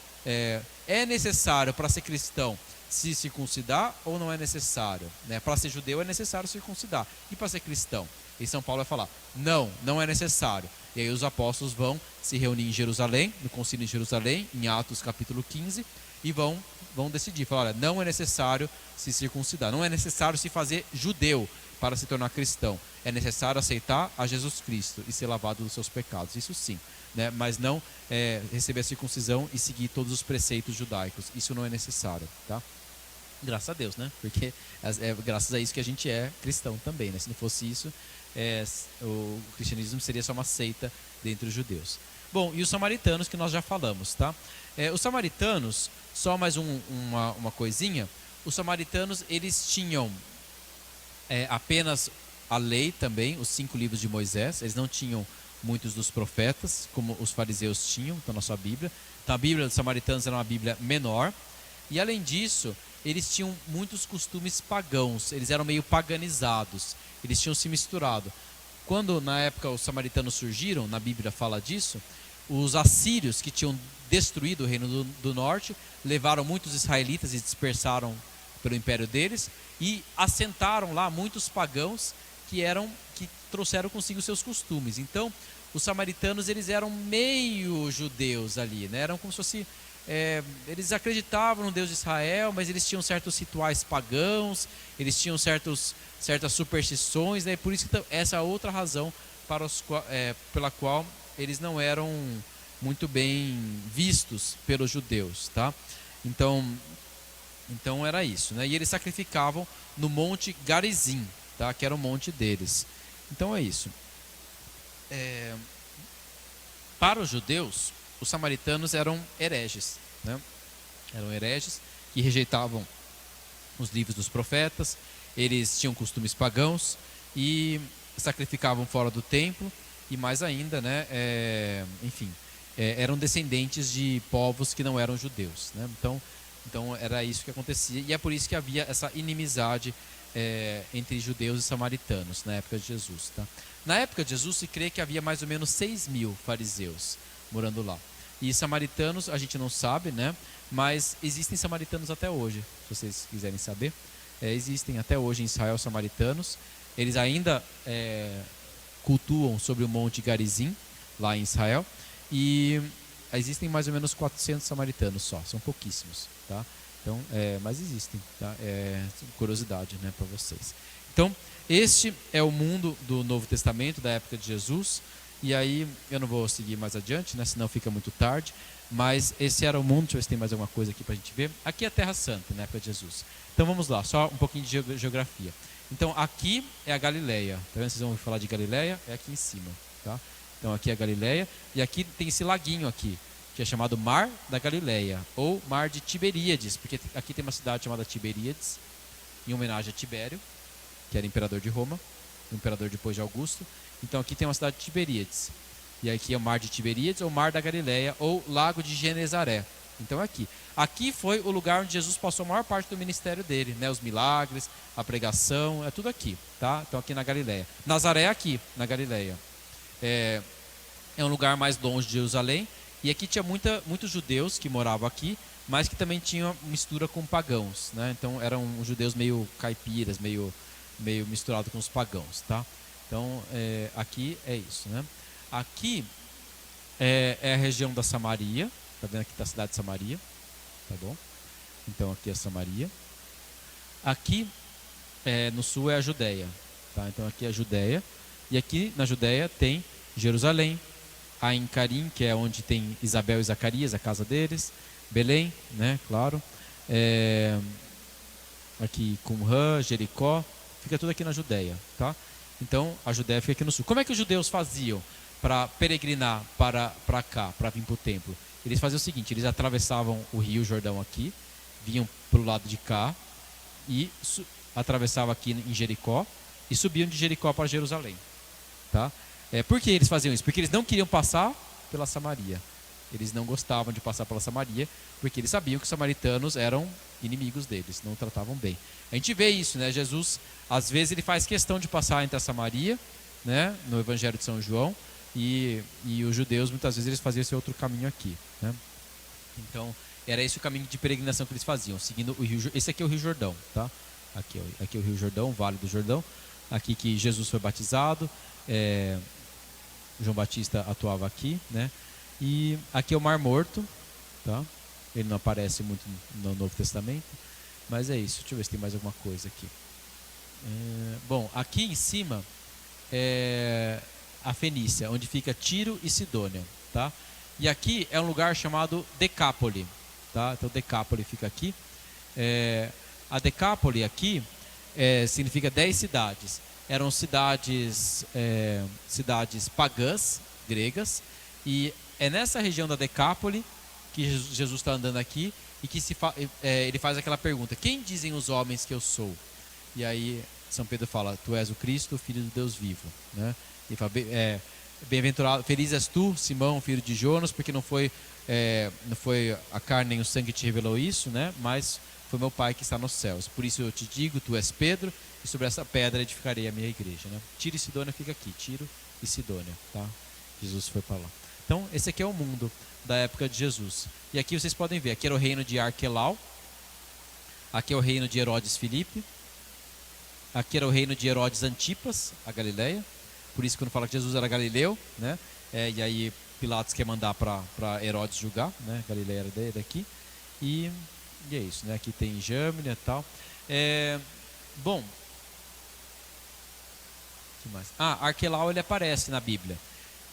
é necessário para ser cristão se circuncidar ou não é necessário? Né? Para ser judeu é necessário circuncidar. E para ser cristão? E São Paulo vai falar, não é necessário. E aí os apóstolos vão se reunir em Jerusalém, no concílio de Jerusalém, em Atos capítulo 15, e vão decidir, falar, olha, não é necessário se circuncidar, não é necessário se fazer judeu para se tornar cristão. É necessário aceitar a Jesus Cristo e ser lavado dos seus pecados, isso sim. Né? Mas não receber a circuncisão e seguir todos os preceitos judaicos, isso não é necessário, tá? Graças a Deus, né? Porque é graças a isso que a gente é cristão também, né? Se não fosse isso, o cristianismo seria só uma seita dentre os judeus. Bom, e os samaritanos que nós já falamos, tá? Os samaritanos, só mais uma coisinha, os samaritanos eles tinham apenas a lei também, os 5 livros de Moisés, eles não tinham muitos dos profetas, como os fariseus tinham, então na sua Bíblia. Então a Bíblia dos samaritanos era uma Bíblia menor, e além disso, eles tinham muitos costumes pagãos, eles eram meio paganizados, eles tinham se misturado. Quando na época os samaritanos surgiram, na Bíblia fala disso, os assírios que tinham destruído o reino do norte, levaram muitos israelitas e dispersaram pelo império deles, e assentaram lá muitos pagãos que trouxeram consigo seus costumes. Então, os samaritanos eles eram meio judeus ali, né? Eram como se fosse eles acreditavam no Deus de Israel, mas eles tinham certos rituais pagãos, eles tinham certas superstições, né? Por isso que essa é outra razão pela qual eles não eram muito bem vistos pelos judeus, tá? Então era isso, né? E eles sacrificavam no Monte Garizim, tá? Que era o monte deles. Então é isso. Para os judeus, os samaritanos eram hereges, né? Eram hereges que rejeitavam os livros dos profetas, eles tinham costumes pagãos e sacrificavam fora do templo, e mais ainda, né? Eram descendentes de povos que não eram judeus, né? Então era isso que acontecia, e é por isso que havia essa inimizade entre judeus e samaritanos na época de Jesus, tá? Na época de Jesus se crê que havia mais ou menos 6.000 fariseus morando lá. E samaritanos a gente não sabe, né? Mas existem samaritanos até hoje, se vocês quiserem saber. Existem até hoje em Israel samaritanos. Eles ainda cultuam sobre o Monte Garizim, lá em Israel. E existem mais ou menos 400 samaritanos só, são pouquíssimos, tá? Então, mas existem, tá? Curiosidade, né, para vocês. Então, este é o mundo do Novo Testamento, da época de Jesus. E aí, eu não vou seguir mais adiante, né, senão fica muito tarde. Mas esse era o mundo. Deixa eu ver se tem mais alguma coisa aqui para a gente ver. Aqui é a Terra Santa, na época de Jesus. Então vamos lá, só um pouquinho de geografia. Então aqui é a Galileia. Tá vendo? Vocês vão ouvir falar de Galileia? É aqui em cima, tá? Então aqui é a Galileia. E aqui tem esse laguinho aqui, que é chamado Mar da Galileia, ou Mar de Tiberíades, porque aqui tem uma cidade chamada Tiberíades, em homenagem a Tibério, que era imperador de Roma, o imperador depois de Augusto. Então aqui tem uma cidade de Tiberíades. E aqui é o Mar de Tiberíades, ou Mar da Galileia, ou Lago de Genezaré. Então aqui. Aqui foi o lugar onde Jesus passou a maior parte do ministério dele, né? Os milagres, a pregação, tudo aqui, tá? Então aqui na Galileia. Nazaré é aqui, na Galileia. É um lugar mais longe de Jerusalém. E aqui tinha muitos judeus que moravam aqui, mas que também tinham mistura com pagãos, né? Então eram judeus meio caipiras, meio misturado com os pagãos, tá? Então aqui é isso, né? Aqui é a região da Samaria, tá vendo? Aqui está a cidade de Samaria, tá bom? Então aqui é Samaria. Aqui no sul é a Judéia, tá? Então aqui é a Judéia, e aqui na Judéia tem Jerusalém, Ain Carim, que é onde tem Isabel e Zacarias, a casa deles, Belém, né? Claro. aqui Qumran, Jericó, fica tudo aqui na Judéia, tá? Então a Judéia fica aqui no sul. Como é que os judeus faziam para peregrinar para cá, para vir para o templo? Eles faziam o seguinte: eles atravessavam o Rio Jordão aqui, vinham para o lado de cá e atravessavam aqui em Jericó e subiam de Jericó para Jerusalém, tá? Por que eles faziam isso? Porque eles não queriam passar pela Samaria. Eles não gostavam de passar pela Samaria, porque eles sabiam que os samaritanos eram inimigos deles, não tratavam bem. A gente vê isso, né? Jesus, às vezes, ele faz questão de passar entre a Samaria, né? No Evangelho de São João, e os judeus, muitas vezes, eles faziam esse outro caminho aqui, né? Então, era esse o caminho de peregrinação que eles faziam, seguindo o rio. Esse aqui é o Rio Jordão, tá? Aqui é o Rio Jordão, o Vale do Jordão. Aqui que Jesus foi batizado, João Batista atuava aqui, né? E aqui é o Mar Morto, tá? Ele não aparece muito no Novo Testamento, mas é isso. Deixa eu ver se tem mais alguma coisa aqui. Bom, aqui em cima é a Fenícia, onde fica Tiro e Sidônia, tá? E aqui é um lugar chamado Decápole, tá? Então Decápole fica aqui. A Decápole aqui significa 10 cidades. Eram cidades pagãs, gregas, e é nessa região da Decápole que Jesus está andando aqui e que ele faz aquela pergunta: quem dizem os homens que eu sou? E aí São Pedro fala: tu és o Cristo, o Filho do Deus vivo, né? E fala: bem-aventurado, feliz és tu, Simão, filho de Jonas, porque não foi a carne nem o sangue que te revelou isso, né? Mas foi meu Pai que está nos céus. Por isso eu te digo, tu és Pedro, e sobre essa pedra edificarei a minha igreja, né? Tiro e Sidônia fica aqui, Tiro e Sidônia, tá? Jesus foi para lá. Então, esse aqui é o mundo da época de Jesus. E aqui vocês podem ver, aqui era o reino de Arquelau, aqui é o reino de Herodes Filipe, aqui era o reino de Herodes Antipas, a Galileia. Por isso, quando fala que Jesus era galileu, né? E aí Pilatos quer mandar para Herodes julgar, né? Galileia era daqui. E é isso, né? Aqui tem Jâmnia e tal. Bom, que mais? Arquelau, ele aparece na Bíblia.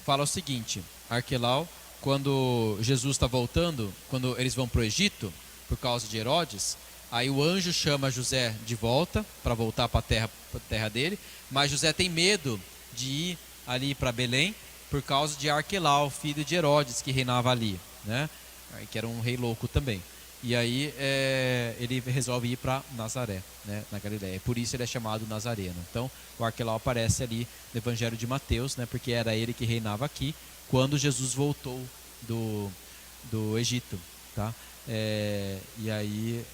Fala o seguinte: Arquelau, quando Jesus está voltando, quando eles vão para o Egito, por causa de Herodes, aí o anjo chama José de volta, para voltar para a terra dele, mas José tem medo de ir ali para Belém, por causa de Arquelau, filho de Herodes, que reinava ali, né? Que era um rei louco também. E aí ele resolve ir para Nazaré, né, na Galileia. Por isso ele é chamado Nazareno. Então o Arquelau aparece ali no Evangelho de Mateus, né, porque era ele que reinava aqui quando Jesus voltou do Egito, tá? E aí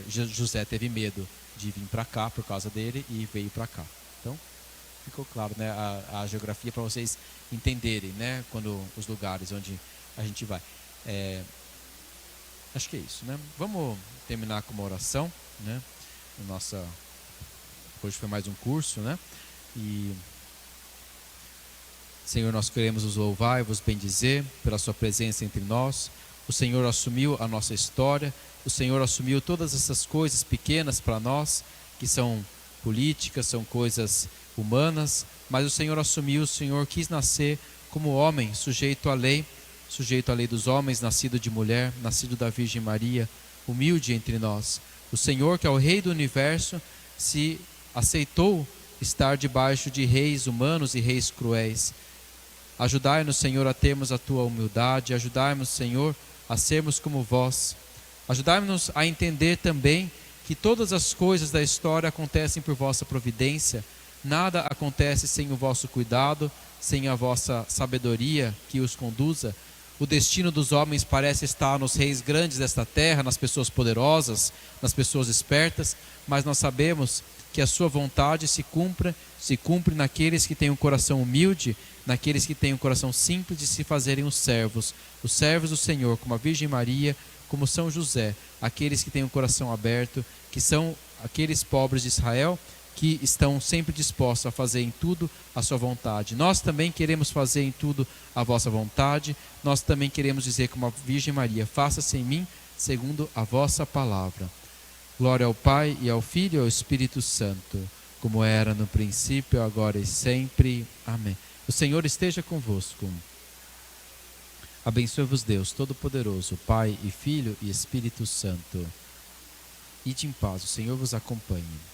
José teve medo de vir para cá por causa dele e veio para cá. Então ficou claro, né, a geografia para vocês entenderem, né, quando os lugares onde a gente vai. Acho que é isso, né? Vamos terminar com uma oração, né? Hoje foi mais um curso, né? E Senhor, nós queremos os louvar e vos bendizer pela sua presença entre nós. O Senhor assumiu a nossa história, o Senhor assumiu todas essas coisas pequenas para nós, que são políticas, são coisas humanas, mas o Senhor assumiu, o Senhor quis nascer como homem, sujeito à lei dos homens, nascido de mulher, nascido da Virgem Maria, humilde entre nós. O Senhor, que é o Rei do Universo, se aceitou estar debaixo de reis humanos e reis cruéis. Ajudai-nos, Senhor, a termos a tua humildade, ajudai-nos, Senhor, a sermos como vós. Ajudai-nos a entender também que todas as coisas da história acontecem por vossa providência, nada acontece sem o vosso cuidado, sem a vossa sabedoria que os conduza. O destino dos homens parece estar nos reis grandes desta terra, nas pessoas poderosas, nas pessoas espertas, mas nós sabemos que a sua vontade se cumpre naqueles que têm um coração humilde, naqueles que têm um coração simples de se fazerem os servos do Senhor, como a Virgem Maria, como São José, aqueles que têm um coração aberto, que são aqueles pobres de Israel, que estão sempre dispostos a fazer em tudo a sua vontade. Nós também queremos fazer em tudo a vossa vontade, nós também queremos dizer como a Virgem Maria: faça-se em mim segundo a vossa palavra. Glória ao Pai, e ao Filho e ao Espírito Santo, como era no princípio, agora e sempre. Amém. O Senhor esteja convosco. Abençoe-vos Deus Todo-Poderoso, Pai e Filho e Espírito Santo. Ide em paz, o Senhor vos acompanhe.